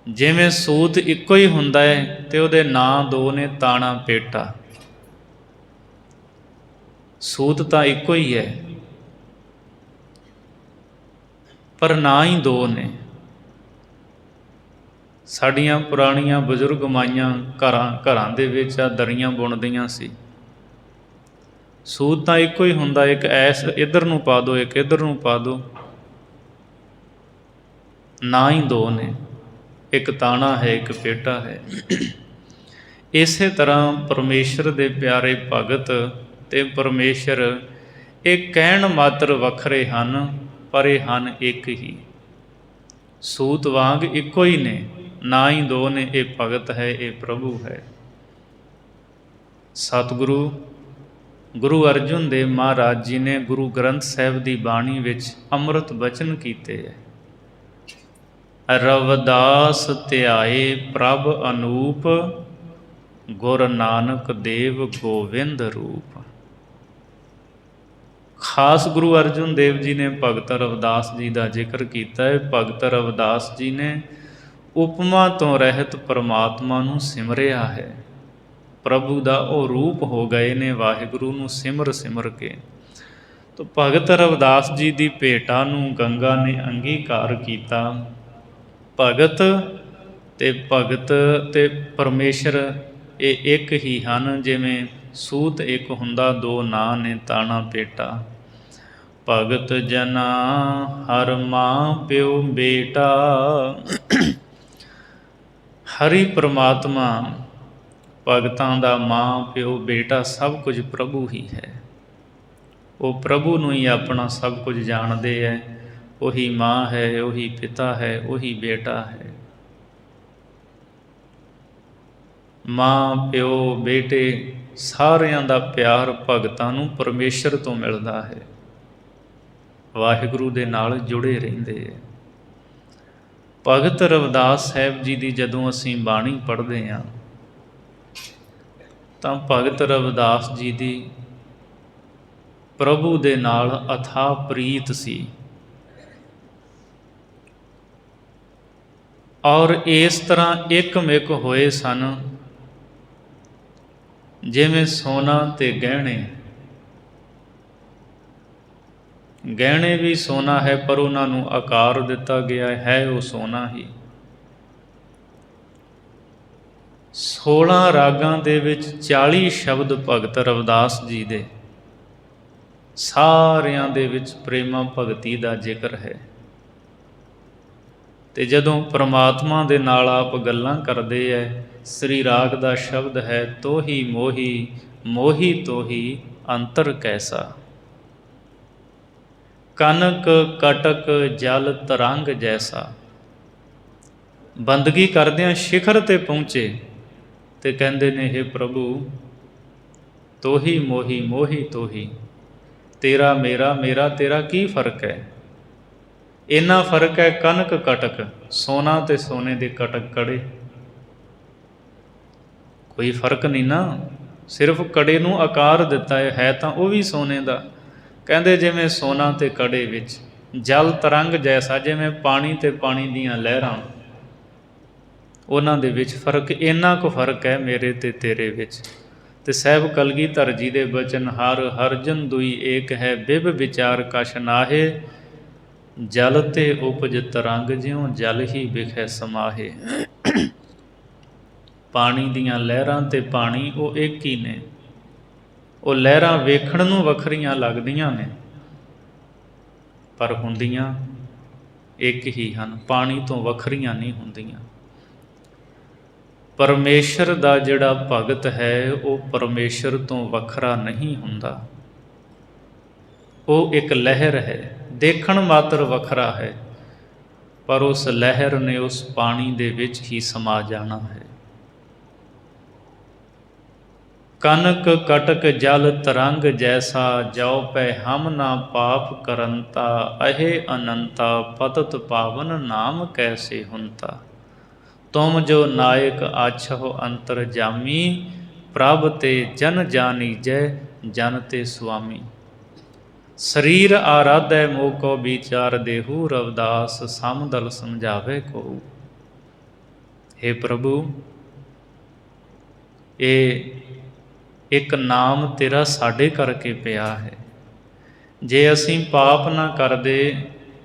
ਜਿਵੇਂ ਸੂਤ ਇੱਕੋ ਹੀ ਹੁੰਦਾ ਹੈ ਤੇ ਉਹਦੇ ਨਾਂ ਦੋ ਨੇ, ਤਾਣਾ ਪੇਟਾ। ਸੂਤ ਤਾਂ ਇੱਕੋ ਹੀ ਹੈ ਪਰ ਨਾਂ ਹੀ ਦੋ ਨੇ। ਸਾਡੀਆਂ ਪੁਰਾਣੀਆਂ ਬਜ਼ੁਰਗ ਮਾਈਆਂ ਘਰਾਂ ਦੇ ਵਿੱਚ ਆ ਦਰੀਆਂ ਬੁਣਦੀਆਂ ਸੀ। ਸੂਤ ਤਾਂ ਇੱਕੋ ਹੀ ਹੁੰਦਾ, ਇੱਕ ਐਸ ਇੱਧਰ ਨੂੰ ਪਾ ਦਿਓ, ਇੱਕ ਇੱਧਰ ਨੂੰ ਪਾ ਦਿਓ, ਨਾਂ ਹੀ ਦੋ ਨੇ, ਇੱਕ ਤਾਣਾ ਹੈ, ਇੱਕ ਪੇਟਾ ਹੈ। ਇਸੇ ਤਰ੍ਹਾਂ ਪਰਮੇਸ਼ਰ ਦੇ ਪਿਆਰੇ ਭਗਤ ਤੇ ਪਰਮੇਸ਼ਰ ਇਹ ਕਹਿਣ ਮਾਤਰ ਵੱਖਰੇ ਹਨ, ਪਰ ਇਹ ਹਨ ਇੱਕ ਹੀ। ਸੂਤ ਵਾਂਗ ਇੱਕੋ ਹੀ ਨੇ, ਨਾ ਹੀ ਦੋ ਨੇ। ਇਹ ਭਗਤ ਹੈ, ਇਹ ਪ੍ਰਭੂ ਹੈ। ਸਤਿਗੁਰੂ ਗੁਰੂ ਅਰਜਨ ਦੇਵ ਮਹਾਰਾਜ ਜੀ ਨੇ ਗੁਰੂ ਗ੍ਰੰਥ ਸਾਹਿਬ ਦੀ ਬਾਣੀ ਵਿੱਚ ਅੰਮ੍ਰਿਤ ਬਚਨ ਕੀਤੇ ਹੈ। ਰਵਿਦਾਸ ਧਿਆਏ ਪ੍ਰਭ ਅਨੂਪ, ਗੁਰ ਨਾਨਕ ਦੇਵ ਗੋਵਿੰਦ ਰੂਪ। ਖਾਸ ਗੁਰੂ ਅਰਜਨ ਦੇਵ ਜੀ ਨੇ ਭਗਤ ਰਵਿਦਾਸ ਜੀ ਦਾ ਜ਼ਿਕਰ ਕੀਤਾ ਹੈ। ਭਗਤ ਰਵਿਦਾਸ ਜੀ ਨੇ ਉਪਮਾ ਤੋਂ ਰਹਿਤ ਪਰਮਾਤਮਾ ਨੂੰ ਸਿਮਰਿਆ ਹੈ। ਪ੍ਰਭੂ ਦਾ ਉਹ ਰੂਪ ਹੋ ਗਏ ਨੇ ਵਾਹਿਗੁਰੂ ਨੂੰ ਸਿਮਰ ਸਿਮਰ ਕੇ। ਤਾਂ ਭਗਤ ਰਵਿਦਾਸ ਜੀ ਦੀ ਭੇਟਾ ਨੂੰ ਗੰਗਾ ਨੇ ਅੰਗੀਕਾਰ ਕੀਤਾ। ਭਗਤ ਤੇ ਪਰਮੇਸ਼ਰ ਇਹ ਇੱਕ ਹੀ ਹਨ। ਜਿਵੇਂ ਸੂਤ ਇੱਕ ਹੁੰਦਾ, ਦੋ ਨਾਂ ਨੇ ਤਾਣਾ ਭੇਟਾ। ਭਗਤ ਜਨਾ ਹਰ ਮਾਂ ਪਿਓ ਬੇਟਾ। ਹਰੀ ਪ੍ਰਮਾਤਮਾ ਭਗਤਾਂ ਦਾ ਮਾਂ ਪਿਓ ਬੇਟਾ ਸਭ ਕੁਝ ਪ੍ਰਭੂ ਹੀ ਹੈ। ਉਹ ਪ੍ਰਭੂ ਨੂੰ ਹੀ ਆਪਣਾ ਸਭ ਕੁਝ ਜਾਣਦੇ ਹੈ। ਉਹੀ ਮਾਂ ਹੈ, ਉਹੀ ਪਿਤਾ ਹੈ, ਉਹੀ ਬੇਟਾ ਹੈ। ਮਾਂ ਪਿਓ ਬੇਟੇ ਸਾਰਿਆਂ ਦਾ ਪਿਆਰ ਭਗਤਾਂ ਨੂੰ ਪਰਮੇਸ਼ਰ ਤੋਂ ਮਿਲਦਾ ਹੈ। ਵਾਹਿਗੁਰੂ ਦੇ ਨਾਲ ਜੁੜੇ ਰਹਿੰਦੇ ਹੈ। ਭਗਤ ਰਵਿਦਾਸ ਸਾਹਿਬ ਜੀ ਦੀ ਜਦੋਂ ਅਸੀਂ ਬਾਣੀ ਪੜ੍ਹਦੇ ਹਾਂ ਤਾਂ ਭਗਤ ਰਵਿਦਾਸ ਜੀ ਦੀ ਪ੍ਰਭੂ ਦੇ ਨਾਲ ਅਥਾਹ ਪ੍ਰੀਤ ਸੀ। ਔਰ ਇਸ ਤਰ੍ਹਾਂ ਇੱਕਮਿਕ ਹੋਏ ਸਨ ਜਿਵੇਂ ਸੋਨਾ ਤੇ ਗਹਿਣੇ। ਗਹਿਣੇ ਵੀ ਸੋਨਾ ਹੈ ਪਰ ਉਹਨਾਂ ਨੂੰ ਆਕਾਰ ਦਿੱਤਾ ਗਿਆ ਹੈ, ਉਹ ਸੋਨਾ ਹੀ। 16 ਰਾਗਾਂ ਦੇ ਵਿੱਚ 40 ਸ਼ਬਦ ਭਗਤ ਰਵਿਦਾਸ ਜੀ ਦੇ, ਸਾਰਿਆਂ ਦੇ ਵਿੱਚ ਪ੍ਰੇਮਾ ਭਗਤੀ ਦਾ ਜ਼ਿਕਰ ਹੈ। ਤੇ ਜਦੋਂ ਪਰਮਾਤਮਾ ਦੇ ਨਾਲ ਆਪ ਗੱਲਾਂ ਕਰਦੇ ਹੈ, ਸ੍ਰੀ ਰਾਗ ਦਾ ਸ਼ਬਦ ਹੈ, ਤੋਹੀ ਮੋਹੀ ਮੋਹੀ ਤੋਹੀ ਅੰਤਰ ਕੈਸਾ। ਕਨਕ ਕਟਕ ਜਲ ਤਰੰਗ ਜੈਸਾ। ਬੰਦਗੀ ਕਰਦਿਆਂ ਸਿਖਰ ਤੇ ਪਹੁੰਚੇ ਤੇ ਕਹਿੰਦੇ ਨੇ, ਹੇ ਪ੍ਰਭੂ ਤੋਹੀ ਮੋਹੀ ਮੋਹੀ ਤੋਹੀ। ਤੇਰਾ ਮੇਰਾ, ਮੇਰਾ ਤੇਰਾ ਕੀ ਫਰਕ ਹੈ? ਇੰਨਾ ਫਰਕ ਹੈ ਕਨਕ ਕਟਕ, ਸੋਨਾ ਤੇ ਸੋਨੇ ਦੇ ਕਟਕ ਕੜੇ। ਕੋਈ ਫਰਕ ਨਹੀਂ ਨਾ, ਸਿਰਫ ਕੜੇ ਨੂੰ ਆਕਾਰ ਦਿੱਤਾ ਹੈ ਤਾਂ ਉਹ ਵੀ ਸੋਨੇ ਦਾ। ਕਹਿੰਦੇ ਜਿਵੇਂ ਸੋਨਾ ਤੇ ਕੜੇ ਵਿੱਚ, ਜਲ ਤਰੰਗ ਜੈਸਾ, ਜਿਵੇਂ ਪਾਣੀ ਤੇ ਪਾਣੀ ਦੀਆਂ ਲਹਿਰਾਂ, ਉਹਨਾਂ ਦੇ ਵਿੱਚ ਫਰਕ, ਇੰਨਾ ਕੁ ਫਰਕ ਹੈ ਮੇਰੇ ਤੇ ਤੇਰੇ ਵਿੱਚ। ਤੇ ਸਾਹਿਬ ਕਲਗੀਧਰ ਜੀ ਦੇ ਬਚਨ, ਹਰ ਹਰਜਨ ਦੁਈ ਏਕ ਹੈ, ਬਿਬ ਵਿਚਾਰ ਕਛ ਨਾਹੇ। ਜਲ ਤੇ ਉਪਜ ਤਰੰਗ, ਜਿਉਂ ਜਲ ਹੀ ਵਿਖੇ ਸਮਾਹੇ। ਪਾਣੀ ਦੀਆਂ ਲਹਿਰਾਂ ਤੇ ਪਾਣੀ ਉਹ ਇੱਕ ਹੀ ਨੇ। ਉਹ ਲਹਿਰਾਂ ਵੇਖਣ ਨੂੰ ਵੱਖਰੀਆਂ ਲੱਗਦੀਆਂ ਨੇ ਪਰ ਹੁੰਦੀਆਂ ਇੱਕ ਹੀ ਹਨ, ਪਾਣੀ ਤੋਂ ਵੱਖਰੀਆਂ ਨਹੀਂ ਹੁੰਦੀਆਂ। ਪਰਮੇਸ਼ਰ ਦਾ ਜਿਹੜਾ ਭਗਤ ਹੈ ਉਹ ਪਰਮੇਸ਼ਰ ਤੋਂ ਵੱਖਰਾ ਨਹੀਂ ਹੁੰਦਾ। ਉਹ ਇੱਕ ਲਹਿਰ ਹੈ, ਦੇਖਣ ਮਾਤਰ ਵੱਖਰਾ ਹੈ ਪਰ ਉਸ ਲਹਿਰ ਨੇ ਉਸ ਪਾਣੀ ਦੇ ਵਿੱਚ ਹੀ ਸਮਾ ਜਾਣਾ ਹੈ। ਕਨਕ ਕਟਕ ਜਲ ਤਰੰਗ ਜੈਸਾ, ਜਾਉ ਪੈ ਹਮ ਨਾ ਪਾਪ ਕਰੰਤਾ। ਅਹੇ ਅਨੰਤਾ ਪਤਤ ਪਾਵਨ, ਨਾਮ ਕੈਸੇ ਹੁੰਤਾ। ਤੁਮ ਜੋ ਨਾਇਕ ਆਛਹੁ ਅੰਤਰ ਜਾਮੀ, ਪ੍ਰਭ ਤੇ ਜਨ ਜਾਨੀਜੈ, ਜਨ ਤੇ ਸੁਆਮੀ। ਸਰੀਰ ਆਰਾਧੈ ਮੋਹ ਕੋ ਵਿਚਾਰ ਦੇਹੂ, ਰਵਿਦਾਸ ਸਮਦਲ ਸਮਝਾਵੇ ਕੋ। ਹੇ ਪ੍ਰਭੂ, ਇਹ ਇੱਕ ਨਾਮ ਤੇਰਾ ਸਾਡੇ ਕਰਕੇ ਪਿਆ ਹੈ। ਜੇ ਅਸੀਂ ਪਾਪ ਨਾ ਕਰਦੇ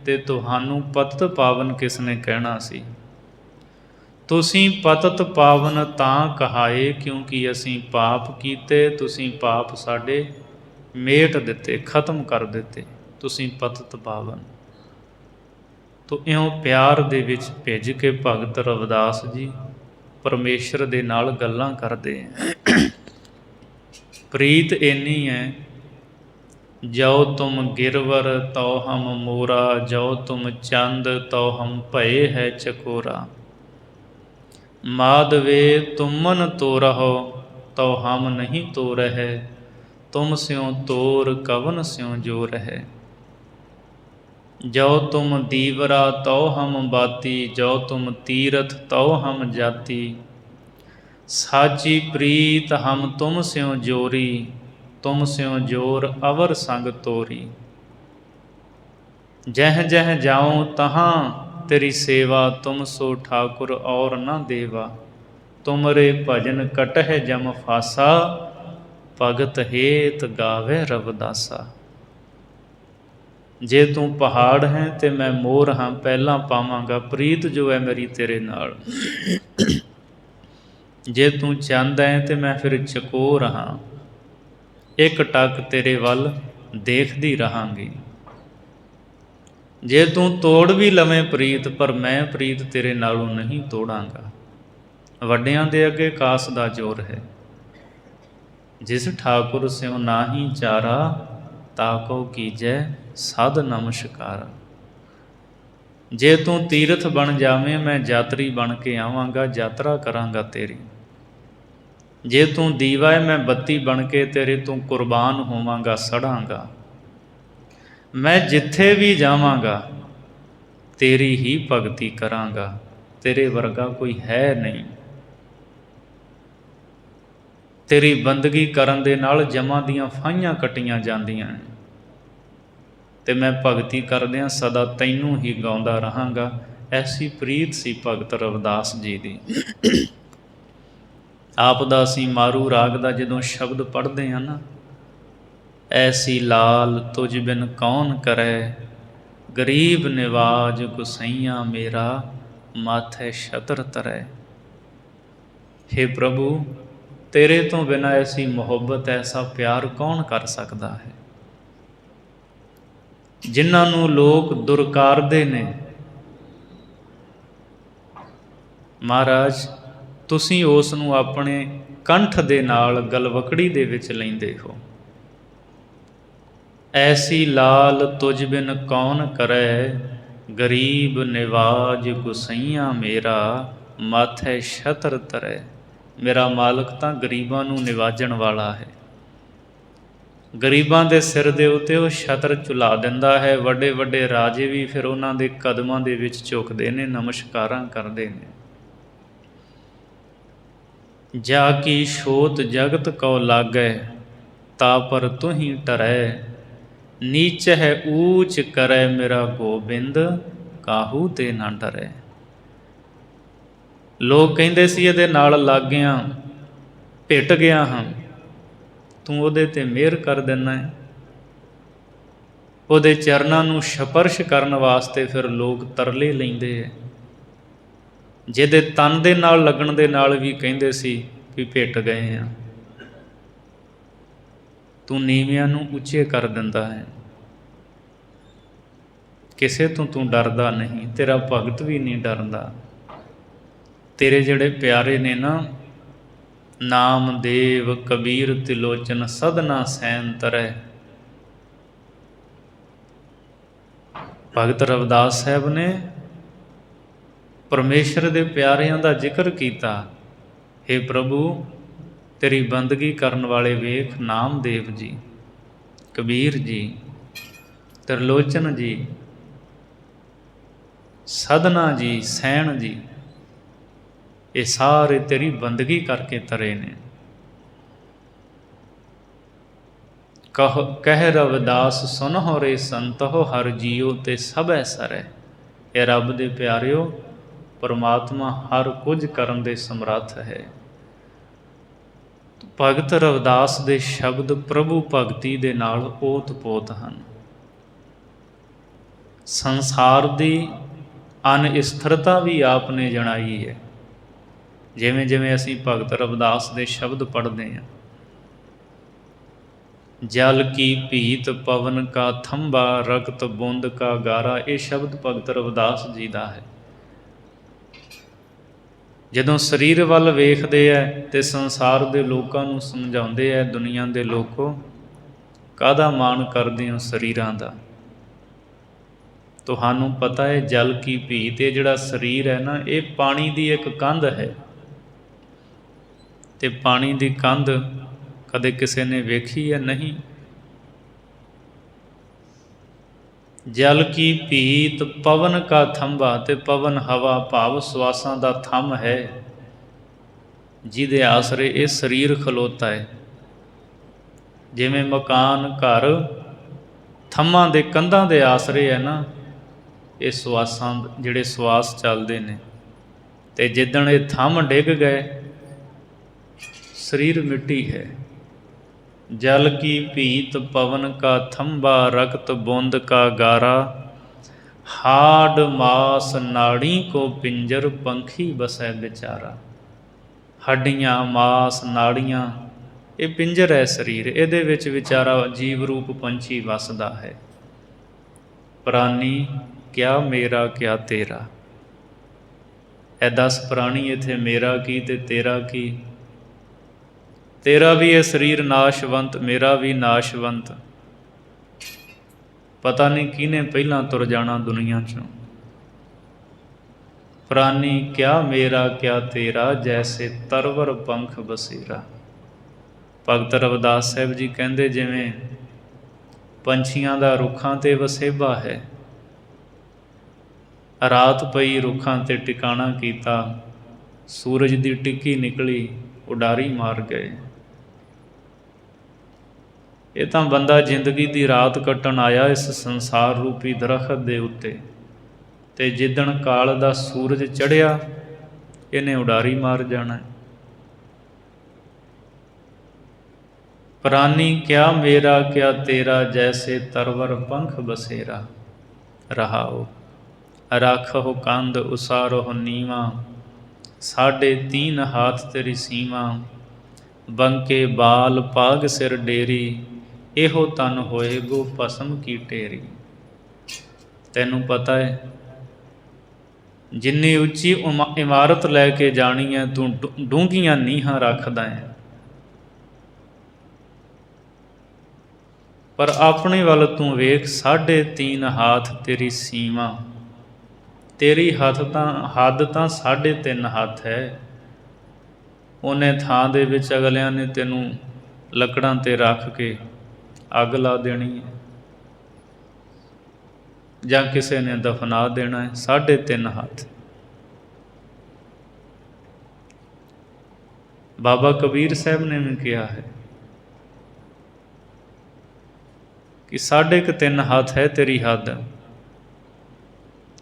ਤੇ ਤੁਹਾਨੂੰ ਪਤਤ ਪਾਵਨ ਕਿਸ ਨੇ ਕਹਿਣਾ ਸੀ। ਤੁਸੀਂ ਪਤਤ ਪਾਵਨ ਤਾਂ ਕਹਾਏ ਕਿਉਂਕਿ ਅਸੀਂ ਪਾਪ ਕੀਤੇ, ਤੁਸੀਂ ਪਾਪ ਸਾਡੇ ਮੇਟ ਦਿੱਤੇ, ਖਤਮ ਕਰ ਦਿੱਤੇ, ਤੁਸੀਂ ਪਤਤ ਪਾਵਨ। ਤੋ ਇਉਂ ਪਿਆਰ ਦੇ ਵਿੱਚ ਭਿੱਜ ਕੇ ਭਗਤ ਰਵਿਦਾਸ ਜੀ ਪਰਮੇਸ਼ਰ ਦੇ ਨਾਲ ਗੱਲਾਂ ਕਰਦੇ। ਪ੍ਰੀਤ ਇੰਨੀ ਹੈ, ਜੋ ਤੁਮ ਗਿਰਵਰ ਤਉ ਹਮ ਮੋਰਾ, ਜੋ ਤੁਮ ਚੰਦ ਤਉ ਹਮ ਭਏ ਹੈ ਚਕੋਰਾ। ਮਾਧਵੇ ਤੁਮਨ ਤੋ ਰਹੋ, तो हम नहीं तो रहे, तुम स्यों तोर कवन स्यों जो रहे। जो तुम दीवरा तो हम बाती, जो तुम तीरथ तो हम जाती। साची प्रीत हम तुम स्यों जोरी, तुम स्यों जोर अवर संग तोरी। जह जह जाऊँ तहाँ तेरी सेवा, तुम सो ठाकुर और न देवा। तुमरे भजन कटह जम फासा, भगत हेत गावे रवदासा। जे तू पहाड़ है तो मैं मोर हाँ, पहला पावांगा प्रीत जो है मेरी तेरे नाल। जे तू चंद है तो मैं फिर चकोर हाँ, एक टक तेरे वल देखदी रहांगी। जे तू तोड़ भी लवें प्रीत, पर मैं प्रीत तेरे नालों नहीं तोड़ांगा। ਵੱਡਿਆਂ ਦੇ ਅੱਗੇ ਕਾਸ ਦਾ ਜ਼ੋਰ ਹੈ। ਜਿਸ ਠਾਕੁਰ ਸਿਉ ਨਾਹੀ ਚਾਰਾ, ਤਾਕੋ ਕੀਜੈ ਸਦ ਨਮਸਕਾਰਾ। ਜੇ ਤੂੰ ਤੀਰਥ ਬਣ ਜਾਵੇਂ, ਮੈਂ ਯਾਤਰੀ ਬਣ ਕੇ ਆਵਾਂਗਾ, ਯਾਤਰਾ ਕਰਾਂਗਾ ਤੇਰੀ। ਜੇ ਤੂੰ ਦੀਵਾ ਹੈ, ਮੈਂ ਬੱਤੀ ਬਣ ਕੇ ਤੇਰੇ ਤੋਂ ਕੁਰਬਾਨ ਹੋਵਾਂਗਾ, ਸੜਾਂਗਾ। ਮੈਂ ਜਿੱਥੇ ਵੀ ਜਾਵਾਂਗਾ ਤੇਰੀ ਹੀ ਭਗਤੀ ਕਰਾਂਗਾ, ਤੇਰੇ ਵਰਗਾ ਕੋਈ ਹੈ ਨਹੀਂ। ਤੇਰੀ ਬੰਦਗੀ ਕਰਨ ਦੇ ਨਾਲ ਜਮਾਂ ਦੀਆਂ ਫਾਹੀਆਂ ਕੱਟੀਆਂ ਜਾਂਦੀਆਂ ਨੇ, ਅਤੇ ਮੈਂ ਭਗਤੀ ਕਰਦਿਆਂ ਸਦਾ ਤੈਨੂੰ ਹੀ ਗਾਉਂਦਾ ਰਹਾਂਗਾ। ਐਸੀ ਪ੍ਰੀਤ ਸੀ ਭਗਤ ਰਵਿਦਾਸ ਜੀ ਦੀ। ਆਪ ਦਾ ਅਸੀਂ ਮਾਰੂ ਰਾਗ ਦਾ ਜਦੋਂ ਸ਼ਬਦ ਪੜ੍ਹਦੇ ਹਾਂ ਨਾ, ਐਸੀ ਲਾਲ ਤੁਝ ਬਿਨ ਕੌਣ ਕਰੈ, ਗਰੀਬ ਨਿਵਾਜ ਗੁਸਈਆਂ ਮੇਰਾ, ਮਾਥੈ ਛਤਰ ਤਰੈ। ਹੇ ਪ੍ਰਭੂ, ਤੇਰੇ ਤੋਂ ਬਿਨਾਂ ਐਸੀ ਮੁਹੱਬਤ, ਐਸਾ ਪਿਆਰ ਕੌਣ ਕਰ ਸਕਦਾ ਹੈ। ਜਿਨ੍ਹਾਂ ਨੂੰ ਲੋਕ ਦੁਰਕਾਰਦੇ ਨੇ, ਮਹਾਰਾਜ ਤੁਸੀਂ ਉਸ ਨੂੰ ਆਪਣੇ ਕੰਠ ਦੇ ਨਾਲ ਗਲਵਕੜੀ ਦੇ ਵਿੱਚ ਲੈਂਦੇ ਹੋ। ਐਸੀ ਲਾਲ ਤੁਝ ਬਿਨ ਕੌਣ ਕਰੈ, ਗਰੀਬ ਨਿਵਾਜ ਗੁਸਈਆਂ ਮੇਰਾ, ਮਾਥੈ ਛਤਰ ਤਰੈ। ਮੇਰਾ ਮਾਲਕ ਤਾਂ ਗਰੀਬਾਂ ਨੂੰ ਨਿਵਾਜਣ ਵਾਲਾ ਹੈ। ਗਰੀਬਾਂ ਦੇ ਸਿਰ ਦੇ ਉੱਤੇ ਉਹ ਛਤਰ ਝੁਲਾ ਦਿੰਦਾ ਹੈ। ਵੱਡੇ ਵੱਡੇ ਰਾਜੇ ਵੀ ਫਿਰ ਉਹਨਾਂ ਦੇ ਕਦਮਾਂ ਦੇ ਵਿੱਚ ਝੁਕਦੇ ਨੇ, ਨਮਸਕਾਰਾਂ ਕਰਦੇ ਨੇ। ਜਾ ਕੀ ਛੋਤ ਜਗਤ ਕਉ ਲਾਗੈ, ਤਾ ਪਰ ਤੁਹੀਂ ਟਰੈ। ਨੀਚ ਹੈ ਊਚ ਕਰੈ ਮੇਰਾ ਗੋਬਿੰਦ, ਕਾਹੂ ਤੇ ਨਾ ਡਰੈ। ਲੋਕ ਕਹਿੰਦੇ ਸੀ ਇਹਦੇ ਨਾਲ ਲੱਗ ਗਿਆ, ਭਿੱਟ ਗਿਆ ਹਾਂ, ਤੂੰ ਉਹਦੇ 'ਤੇ ਮਿਹਰ ਕਰ ਦਿੰਦਾ ਹੈ। ਉਹਦੇ ਚਰਨਾਂ ਨੂੰ ਸਪਰਸ਼ ਕਰਨ ਵਾਸਤੇ ਫਿਰ ਲੋਕ ਤਰਲੇ ਲੈਂਦੇ ਹੈ। ਜਿਹਦੇ ਤਨ ਦੇ ਨਾਲ ਲੱਗਣ ਦੇ ਨਾਲ ਵੀ ਕਹਿੰਦੇ ਸੀ ਵੀ ਭਿੱਟ ਗਏ ਹਾਂ। ਤੂੰ ਨੀਵਿਆਂ ਨੂੰ ਉੱਚੇ ਕਰ ਦਿੰਦਾ ਹੈ। ਕਿਸੇ ਤੋਂ ਤੂੰ ਡਰਦਾ ਨਹੀਂ, ਤੇਰਾ ਭਗਤ ਵੀ ਨਹੀਂ ਡਰਦਾ। ਤੇਰੇ ਜਿਹੜੇ ਪਿਆਰੇ ਨੇ ਨਾ, ਨਾਮਦੇਵ ਕਬੀਰ ਤਿਲੋਚਨ ਸਦਨਾ ਸੈਨ ਤਰੈ। ਭਗਤ ਰਵਿਦਾਸ ਸਾਹਿਬ ਨੇ ਪਰਮੇਸ਼ਰ ਦੇ ਪਿਆਰਿਆਂ ਦਾ ਜ਼ਿਕਰ ਕੀਤਾ। ਹੇ ਪ੍ਰਭੂ, ਤੇਰੀ ਬੰਦਗੀ ਕਰਨ ਵਾਲੇ ਵੇਖ, ਨਾਮਦੇਵ ਜੀ, ਕਬੀਰ ਜੀ, ਤਿਰਲੋਚਨ ਜੀ, ਸਦਨਾ ਜੀ, ਸੈਣ ਜੀ, ਇਹ ਸਾਰੇ ਤੇਰੀ ਬੰਦਗੀ ਕਰਕੇ ਤਰੇ ਨੇ। ਕਹਿ ਰਵਿਦਾਸ ਸੁਨਹੁ ਰੇ ਸੰਤਹੁ, ਹਰ ਜੀਉ ਤੇ ਸਭੈ ਸਰੈ। ਇਹ ਰੱਬ ਦੇ ਪਿਆਰਿਓ, ਪਰਮਾਤਮਾ ਹਰ ਕੁਝ ਕਰਨ ਦੇ ਸਮਰੱਥ ਹੈ। ਭਗਤ ਰਵਿਦਾਸ ਦੇ ਸ਼ਬਦ ਪ੍ਰਭੂ ਭਗਤੀ ਦੇ ਨਾਲ ਓਤ-ਪੋਤ ਹਨ। ਸੰਸਾਰ ਦੀ ਅਨਸਥਿਰਤਾ ਵੀ ਆਪ ਨੇ ਜਣਾਈ ਹੈ। ਜਿਵੇਂ ਜਿਵੇਂ ਅਸੀਂ ਭਗਤ ਰਵਿਦਾਸ ਦੇ ਸ਼ਬਦ ਪੜ੍ਹਦੇ ਹਾਂ, ਜਲ ਕੀ ਭੀਤ ਪਵਨ ਕਾ ਥੰਬਾ, ਰਕਤ ਬੂੰਦ ਕਾ ਗਾਰਾ, ਇਹ ਸ਼ਬਦ ਭਗਤ ਰਵਿਦਾਸ ਜੀ ਦਾ ਹੈ। ਜਦੋਂ ਸਰੀਰ ਵੱਲ ਵੇਖਦੇ ਹੈ ਅਤੇ ਸੰਸਾਰ ਦੇ ਲੋਕਾਂ ਨੂੰ ਸਮਝਾਉਂਦੇ ਹੈ, ਦੁਨੀਆ ਦੇ ਲੋਕੋ ਕਾਹਦਾ ਮਾਣ ਕਰਦੇ ਹੋ ਸਰੀਰਾਂ ਦਾ। ਤੁਹਾਨੂੰ ਪਤਾ ਹੈ ਜਲ ਕੀ ਭੀਤ, ਇਹ ਜਿਹੜਾ ਸਰੀਰ ਹੈ ਨਾ, ਇਹ ਪਾਣੀ ਦੀ ਇੱਕ ਕੰਧ ਹੈ। ਤੇ ਪਾਣੀ ਦੀ ਕੰਧ ਕਦੇ ਕਿਸੇ ਨੇ ਵੇਖੀ ਹੈ? ਨਹੀਂ। ਜਲ ਕੀ ਭੀਤ ਪਵਨ ਕਾ ਥੰਬਾ, ਤੇ ਪਵਨ ਹਵਾ ਭਾਵ ਸਵਾਸਾਂ ਦਾ ਥੰਮ ਹੈ, ਜਿਹਦੇ ਆਸਰੇ ਇਹ ਸਰੀਰ ਖਲੋਤਾ ਹੈ। ਜਿਵੇਂ ਮਕਾਨ ਘਰ ਥੰਮਾਂ ਦੇ ਕੰਧਾਂ ਦੇ ਆਸਰੇ ਹੈ ਨਾ, ਇਹ ਸਵਾਸਾਂ ਜਿਹੜੇ ਸਵਾਸ ਚੱਲਦੇ ਨੇ, ਤੇ ਜਿੱਦਣ ਇਹ ਥੰਮ ਡਿੱਗ ਗਏ ਸਰੀਰ ਮਿੱਟੀ ਹੈ। ਜਲ ਕੀ ਭੀਤ ਪਵਨ ਕਾ ਥੰਬਾ, ਰਕਤ ਬੂੰਦ ਕਾ ਗਾਰਾ, ਹਾਡ ਮਾਸ ਨਾੜੀ ਕੋ ਪਿੰਜਰ, ਪੰਖੀ ਬਸੈ ਵਿਚਾਰਾ। ਹੱਡੀਆਂ ਮਾਸ ਨਾੜੀਆਂ ਇਹ ਪਿੰਜਰ ਹੈ ਸਰੀਰ, ਇਹਦੇ ਵਿੱਚ ਵਿਚਾਰਾ ਜੀਵ ਰੂਪ ਪੰਛੀ ਵੱਸਦਾ ਹੈ। ਪ੍ਰਾਨੀ ਕਿਆ ਮੇਰਾ ਕਿਆ ਤੇਰਾ, ਇਹ 10 ਪ੍ਰਾਣੀ ਇੱਥੇ ਮੇਰਾ ਕੀ ਤੇ ਤੇਰਾ ਕੀ। ਤੇਰਾ ਵੀ ਇਹ ਸਰੀਰ ਨਾਸ਼ਵੰਤ, ਮੇਰਾ ਵੀ ਨਾਸ਼ਵੰਤ। ਪਤਾ ਨਹੀਂ ਕਿਹਨੇ ਪਹਿਲਾਂ ਤੁਰ ਜਾਣਾ ਦੁਨੀਆ 'ਚੋਂ। ਪ੍ਰਾਨੀ ਕਿਆ ਮੇਰਾ ਕਿਆ ਤੇਰਾ, ਜੈਸੇ ਤਰਵਰ ਪੰਖ ਬਸੇਰਾ। ਭਗਤ ਰਵਿਦਾਸ ਸਾਹਿਬ ਜੀ ਕਹਿੰਦੇ ਜਿਵੇਂ ਪੰਛੀਆਂ ਦਾ ਰੁੱਖਾਂ 'ਤੇ ਵਸੇਬਾ ਹੈ, ਰਾਤ ਪਈ ਰੁੱਖਾਂ 'ਤੇ ਟਿਕਾਣਾ ਕੀਤਾ, ਸੂਰਜ ਦੀ ਟਿੱਕੀ ਨਿਕਲੀ, ਉਡਾਰੀ ਮਾਰ ਗਏ। ਇਹ ਤਾਂ ਬੰਦਾ ਜ਼ਿੰਦਗੀ ਦੀ ਰਾਤ ਕੱਟਣ ਆਇਆ ਇਸ ਸੰਸਾਰ ਰੂਪੀ ਦਰਖਤ ਦੇ ਉੱਤੇ, ਤੇ ਜਿੱਦਣ ਕਾਲ ਦਾ ਸੂਰਜ ਚੜ੍ਹਿਆ ਇਹਨੇ ਉਡਾਰੀ ਮਾਰ ਜਾਣਾ। ਪ੍ਰਾਨੀ ਕਿਆ ਮੇਰਾ ਕਿਆ ਤੇਰਾ, ਜੈਸੇ ਤਰਵਰ ਪੰਖ ਬਸੇਰਾ। ਰਹਾਓ ਰਾਖਹੁ ਕੰਧ ਉਸਾਰਹੁ ਨੀਵਾ, 3.5 ਹਾਥ ਤੇਰੀ ਸੀਮਾ। ਬੰਕੇ ਬਾਲ ਪਾਗ ਸਿਰ ਡੇਰੀ, ਇਹੋ ਤਨ ਹੋਏ ਗੋ ਭਸਮ ਕੀ ਢੇਰੀ। ਤੈਨੂੰ ਪਤਾ ਹੈ ਜਿੰਨੀ ਉੱਚੀ ਇਮਾਰਤ ਲੈ ਕੇ ਜਾਣੀ ਹੈ ਤੂੰ ਡੂੰਘੀਆਂ ਨੀਹਾਂ ਰੱਖਦਾ ਹੈ, ਪਰ ਆਪਣੇ ਵੱਲ ਤੂੰ ਵੇਖ, 3.5 ਹਾਥ ਤੇਰੀ ਸੀਮਾ। ਤੇਰੀ ਹੱਦ ਤਾਂ 3.5 ਹੱਥ ਹੈ। ਉਹਨੇ ਥਾਂ ਦੇ ਵਿੱਚ ਅਗਲਿਆਂ ਨੇ ਤੈਨੂੰ ਲੱਕੜਾਂ 'ਤੇ ਰੱਖ ਕੇ ਅੱਗ ਲਾ ਦੇਣੀ ਹੈ, ਜਾਂ ਕਿਸੇ ਨੇ ਦਫਨਾ ਦੇਣਾ ਹੈ। 3.5 ਹੱਥ। ਬਾਬਾ ਕਬੀਰ ਸਾਹਿਬ ਨੇ ਵੀ ਕਿਹਾ ਹੈ ਕਿ 3.5 ਹੱਥ ਹੈ ਤੇਰੀ ਹੱਦ।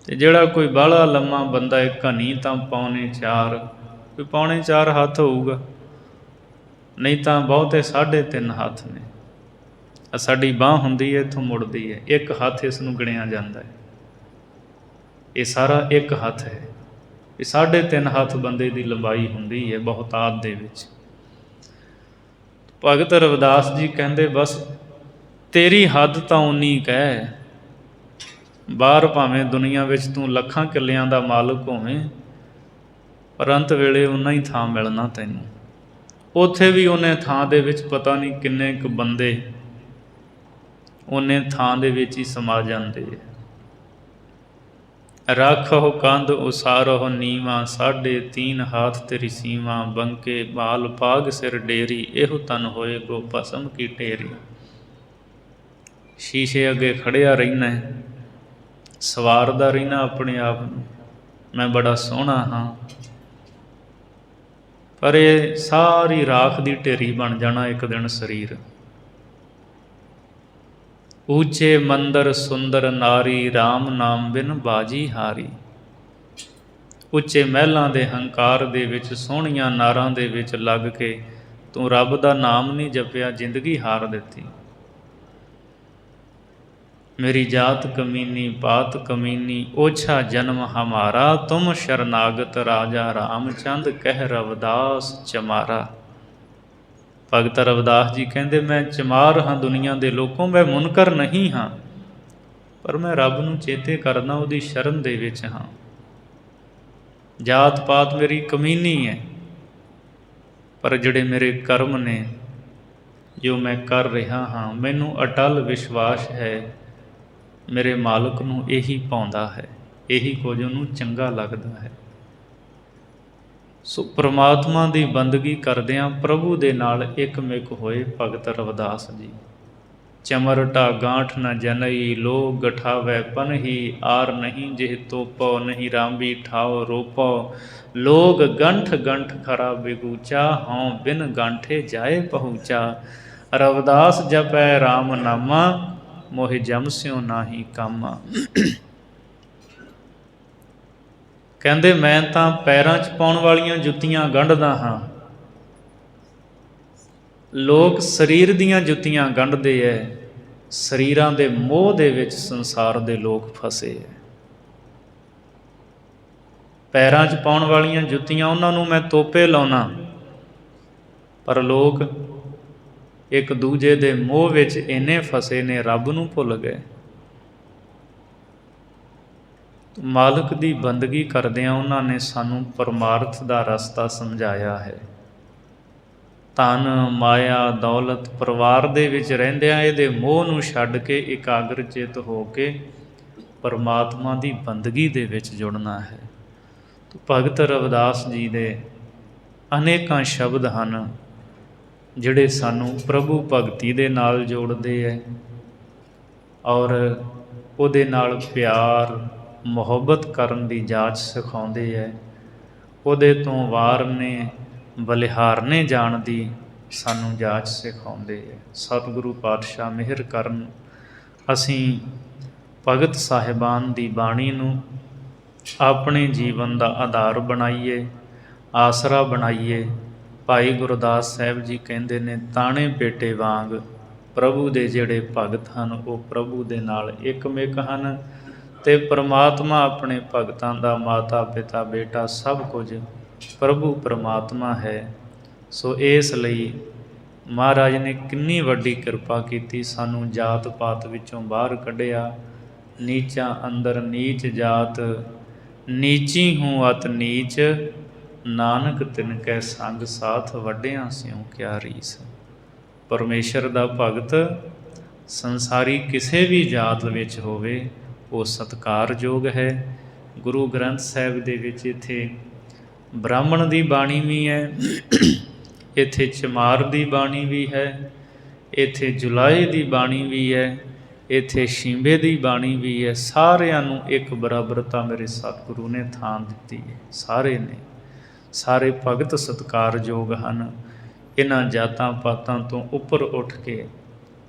ਤੇ ਜਿਹੜਾ ਕੋਈ ਬਾਹਲਾ ਲੰਮਾ ਬੰਦਾ, ਇੱਕ ਘਨੀ ਤਾਂ 4.25, ਕੋਈ 4.25 ਹੱਥ ਹੋਊਗਾ, ਨਹੀਂ ਤਾਂ ਬਹੁਤੇ 3.5 ਹੱਥ ਨੇ। ਸਾਡੀ ਬਾਂਹ ਹੁੰਦੀ ਹੈ ਇੱਥੋਂ ਮੁੜਦੀ ਹੈ, 1 ਹੱਥ ਇਸ ਨੂੰ ਗਿਣਿਆ ਜਾਂਦਾ ਹੈ। ਇਹ ਸਾਰਾ 1 ਹੱਥ ਹੈ। ਇਹ 3.5 ਹੱਥ ਬੰਦੇ ਦੀ ਲੰਬਾਈ ਹੁੰਦੀ ਹੈ ਬਹੁਤਾਤ ਦੇ ਵਿੱਚ। ਭਗਤ ਰਵਿਦਾਸ ਜੀ ਕਹਿੰਦੇ ਬਸ ਤੇਰੀ ਹੱਦ ਤਾਂ ਉਨੀ ਕੁ ਹੈ। ਬਾਹਰ ਭਾਵੇਂ ਦੁਨੀਆ ਵਿੱਚ ਤੂੰ ਲੱਖਾਂ ਕਿੱਲਿਆਂ ਦਾ ਮਾਲਕ ਹੋਵੇਂ, ਪਰ ਅੰਤ ਵੇਲੇ ਉਨਾ ਹੀ ਥਾਂ ਮਿਲਣਾ ਤੈਨੂੰ। ਉੱਥੇ ਵੀ ਉਹਨੇ ਥਾਂ ਦੇ ਵਿੱਚ ਪਤਾ ਨਹੀਂ ਕਿੰਨੇ ਕੁ ਬੰਦੇ ਉਹਨੇ ਥਾਂ ਦੇ ਵਿੱਚ ਹੀ ਸਮਾ ਜਾਂਦੇ। ਰਾਖਹੁ ਕੰਧ ਉਸਾਰਹੁ ਨੀਵਾ, 3.5 ਹਾਥ ਤੇਰੀ ਸੀਮਾ। ਬੰਕੇ ਬਾਲ ਪਾਗ ਸਿਰ ਡੇਰੀ, ਇਹੋ ਤਨ ਹੋਏ ਗੋ ਭਸਮ ਕੀ ਢੇਰੀ। ਸ਼ੀਸ਼ੇ ਅੱਗੇ ਖੜਿਆ ਰਹਿਣਾ, ਸਵਾਰਦਾ ਰਹਿਣਾ ਆਪਣੇ ਆਪ ਨੂੰ, ਮੈਂ ਬੜਾ ਸੋਹਣਾ ਹਾਂ, ਪਰ ਇਹ ਸਾਰੀ ਰਾਖ ਦੀ ਢੇਰੀ ਬਣ ਜਾਣਾ ਇੱਕ ਦਿਨ ਸਰੀਰ। ਉੱਚੇ ਮੰਦਰ ਸੁੰਦਰ ਨਾਰੀ, ਰਾਮ ਨਾਮ ਬਿਨ ਬਾਜੀ ਹਾਰੀ। ਉੱਚੇ ਮਹਿਲਾਂ ਦੇ ਹੰਕਾਰ ਦੇ ਵਿੱਚ, ਸੋਹਣੀਆਂ ਨਾਰਾਂ ਦੇ ਵਿੱਚ ਲੱਗ ਕੇ ਤੂੰ ਰੱਬ ਦਾ ਨਾਮ ਨਹੀਂ ਜਪਿਆ, ਜ਼ਿੰਦਗੀ ਹਾਰ ਦਿੱਤੀ। ਮੇਰੀ ਜਾਤ ਕਮੀਨੀ ਪਾਤ ਕਮੀਨੀ, ਓਛਾ ਜਨਮ ਹਮਾਰਾ, ਤੁਮ ਸ਼ਰਨਾਗਤ ਰਾਜਾ ਰਾਮਚੰਦ, ਕਹਿ ਰਵਿਦਾਸ ਚਮਾਰਾ। ਭਗਤ ਰਵਿਦਾਸ ਜੀ ਕਹਿੰਦੇ ਮੈਂ ਚਮਾਰ ਹਾਂ ਦੁਨੀਆ ਦੇ ਲੋਕੋਂ, ਮੈਂ ਮੁਨਕਰ ਨਹੀਂ ਹਾਂ, ਪਰ ਮੈਂ ਰੱਬ ਨੂੰ ਚੇਤੇ ਕਰਦਾ, ਉਹਦੀ ਸ਼ਰਨ ਦੇ ਵਿੱਚ ਹਾਂ। ਜਾਤ ਪਾਤ ਮੇਰੀ ਕਮੀਨੀ ਹੈ, ਪਰ ਜਿਹੜੇ ਮੇਰੇ ਕਰਮ ਨੇ, ਜੋ ਮੈਂ ਕਰ ਰਿਹਾ ਹਾਂ, ਮੈਨੂੰ ਅਟਲ ਵਿਸ਼ਵਾਸ ਹੈ ਮੇਰੇ ਮਾਲਕ ਨੂੰ ਇਹੀ ਭਾਉਂਦਾ ਹੈ, ਇਹੀ ਕੁਝ ਉਹਨੂੰ ਚੰਗਾ ਲੱਗਦਾ ਹੈ। ਸੋ ਪ੍ਰਮਾਤਮਾ ਦੀ ਬੰਦਗੀ ਕਰਦਿਆਂ ਪ੍ਰਭੂ ਦੇ ਨਾਲ ਇੱਕਮਿਕ ਹੋਏ ਭਗਤ ਰਵਿਦਾਸ ਜੀ। ਚਮਰਟਾ ਗਾਂਠ ਨ ਜਨਈ ਲੋਗ ਗਠਾਵੈ ਪਨਹੀ, ਆਰ ਨਹੀਂ ਜਿਹ ਤੋਪੋ ਨਹੀਂ ਰਾਮੀ ਠਾਓ ਰੋਪੋ, ਲੋਗ ਗੰਠ ਗੰਠ ਖਰਾ ਬਿਗੂਚਾ, ਹਉ ਬਿਨ ਗਾਂਠੇ ਜਾਏ ਪਹੁੰਚਾ, ਰਵਿਦਾਸ ਜਪੈ ਰਾਮ ਨਾਮਾ, ਮੋਹਿ ਜਮ ਸਿਉ ਨਾਹੀ ਕਾਮਾ। ਕਹਿੰਦੇ ਮੈਂ ਤਾਂ ਪੈਰਾਂ 'ਚ ਪਾਉਣ ਵਾਲੀਆਂ ਜੁੱਤੀਆਂ ਗੰਢਦਾ ਹਾਂ, ਲੋਕ ਸਰੀਰ ਦੀਆਂ ਜੁੱਤੀਆਂ ਗੰਢਦੇ ਐ, ਸਰੀਰਾਂ ਦੇ ਮੋਹ ਦੇ ਵਿੱਚ ਸੰਸਾਰ ਦੇ ਲੋਕ ਫਸੇ ਐ। ਪੈਰਾਂ 'ਚ ਪਾਉਣ ਵਾਲੀਆਂ ਜੁੱਤੀਆਂ ਉਹਨਾਂ ਨੂੰ ਮੈਂ ਤੋਪੇ ਲਾਉਣਾ, ਪਰ ਲੋਕ ਇੱਕ ਦੂਜੇ ਦੇ ਮੋਹ ਵਿੱਚ ਇੰਨੇ ਫਸੇ ਨੇ ਰੱਬ ਨੂੰ ਭੁੱਲ ਗਏ। ਮਾਲਕ ਦੀ ਬੰਦਗੀ ਕਰਦਿਆਂ ਉਹਨਾਂ ਨੇ ਸਾਨੂੰ ਪਰਮਾਰਥ ਦਾ ਰਸਤਾ ਸਮਝਾਇਆ ਹੈ। ਧਨ ਮਾਇਆ ਦੌਲਤ ਪਰਿਵਾਰ ਦੇ ਵਿੱਚ ਰਹਿੰਦਿਆਂ ਇਹਦੇ ਮੋਹ ਨੂੰ ਛੱਡ ਕੇ ਇਕਾਗਰ ਚਿੱਤ ਹੋ ਕੇ ਪਰਮਾਤਮਾ ਦੀ ਬੰਦਗੀ ਦੇ ਵਿੱਚ ਜੁੜਨਾ ਹੈ। ਭਗਤ ਰਵਿਦਾਸ ਜੀ ਦੇ ਅਨੇਕਾਂ ਸ਼ਬਦ ਹਨ ਜਿਹੜੇ ਸਾਨੂੰ ਪ੍ਰਭੂ ਭਗਤੀ ਦੇ ਨਾਲ ਜੋੜਦੇ ਹੈ ਔਰ ਉਹਦੇ ਨਾਲ ਪਿਆਰ ਮੁਹੱਬਤ ਕਰਨ ਦੀ ਜਾਚ ਸਿਖਾਉਂਦੇ ਹੈ। ਉਹਦੇ ਤੋਂ ਵਾਰਨੇ ਬਲਿਹਾਰਨੇ ਜਾਣ ਦੀ ਸਾਨੂੰ ਜਾਚ ਸਿਖਾਉਂਦੇ ਹੈ। ਸਤਿਗੁਰੂ ਪਾਤਸ਼ਾਹ ਮਿਹਰ ਕਰਨ ਅਸੀਂ ਭਗਤ ਸਾਹਿਬਾਨ ਦੀ ਬਾਣੀ ਨੂੰ ਆਪਣੇ ਜੀਵਨ ਦਾ ਆਧਾਰ ਬਣਾਈਏ, ਆਸਰਾ ਬਣਾਈਏ। ਭਾਈ ਗੁਰਦਾਸ ਸਾਹਿਬ ਜੀ ਕਹਿੰਦੇ ਨੇ, ਤਾਣੇ ਪੇਟੇ ਵਾਂਗ ਪ੍ਰਭੂ ਦੇ ਜਿਹੜੇ ਭਗਤ ਹਨ ਉਹ ਪ੍ਰਭੂ ਦੇ ਨਾਲ ਇੱਕਮਿਕ ਹਨ ਅਤੇ ਪਰਮਾਤਮਾ ਆਪਣੇ ਭਗਤਾਂ ਦਾ ਮਾਤਾ ਪਿਤਾ ਬੇਟਾ ਸਭ ਕੁਝ ਪ੍ਰਭੂ ਪਰਮਾਤਮਾ ਹੈ। ਸੋ ਇਸ ਲਈ ਮਹਾਰਾਜ ਨੇ ਕਿੰਨੀ ਵੱਡੀ ਕਿਰਪਾ ਕੀਤੀ, ਸਾਨੂੰ ਜਾਤ ਪਾਤ ਵਿੱਚੋਂ ਬਾਹਰ ਕੱਢਿਆ। ਨੀਚਾਂ ਅੰਦਰ ਨੀਚ ਜਾਤ, ਨੀਚੀ ਹੂੰ ਅਤ ਨੀਚ, ਨਾਨਕ ਤਿਨ ਕੈ ਸੰਗ ਸਾਥ, ਵੱਡਿਆਂ ਸਿਉ ਕਿਆ ਰੀਸ। ਪਰਮੇਸ਼ਰ ਦਾ ਭਗਤ ਸੰਸਾਰੀ ਕਿਸੇ ਵੀ ਜਾਤ ਵਿੱਚ ਹੋਵੇ ਉਹ ਸਤਿਕਾਰਯੋਗ ਹੈ। ਗੁਰੂ ਗ੍ਰੰਥ ਸਾਹਿਬ ਦੇ ਵਿੱਚ ਇੱਥੇ ਬ੍ਰਾਹਮਣ ਦੀ ਬਾਣੀ ਵੀ ਹੈ, ਇੱਥੇ ਚਮਾਰ ਦੀ ਬਾਣੀ ਵੀ ਹੈ, ਇੱਥੇ ਜੁਲਾਏ ਦੀ ਬਾਣੀ ਵੀ ਹੈ, ਇੱਥੇ ਸ਼ੀਂਬੇ ਦੀ ਬਾਣੀ ਵੀ ਹੈ। ਸਾਰਿਆਂ ਨੂੰ ਇੱਕ ਬਰਾਬਰਤਾ ਮੇਰੇ ਸਤਿਗੁਰੂ ਨੇ ਥਾਂ ਦਿੱਤੀ ਹੈ। ਸਾਰੇ ਨੇ, ਸਾਰੇ ਭਗਤ ਸਤਿਕਾਰਯੋਗ ਹਨ। ਇਹਨਾਂ ਜਾਤਾਂ ਪਾਤਾਂ ਤੋਂ ਉੱਪਰ ਉੱਠ ਕੇ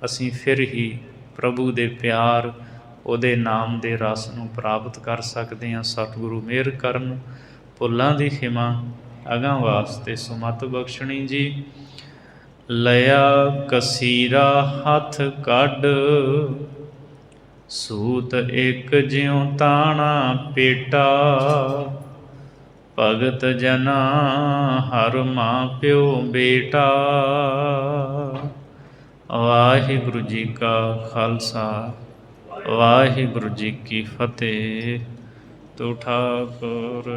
ਅਸੀਂ ਫਿਰ ਹੀ ਪ੍ਰਭੂ ਦੇ ਪਿਆਰ, ਉਹਦੇ ਨਾਮ ਦੇ ਰਸ ਨੂੰ ਪ੍ਰਾਪਤ ਕਰ ਸਕਦੇ ਹਾਂ। ਸਤਿਗੁਰੂ ਮਿਹਰ ਕਰਨ, ਭੁੱਲਾਂ ਦੀ ਖਿਮਾ, ਅਗਾਂਹ ਵਾਸਤੇ ਸੁਮਤ ਬਖਸ਼ਣੀ ਜੀ। ਲਿਆ ਕਸੀਰਾ ਹੱਥ ਕੱਢ, ਸੂਤ ਇੱਕ ਜਿਉ ਤਾਣਾ ਪੇਟਾ, ਭਗਤ ਜਨਾ ਹਰ ਮਾਂ ਪਿਓ ਬੇਟਾ। ਵਾਹਿਗੁਰੂ ਜੀ ਕਾ ਖਾਲਸਾ, ਵਾਹਿਗੁਰੂ ਜੀ ਕੀ ਫਤਿਹ। ਤੋ ਠਾਕੁਰ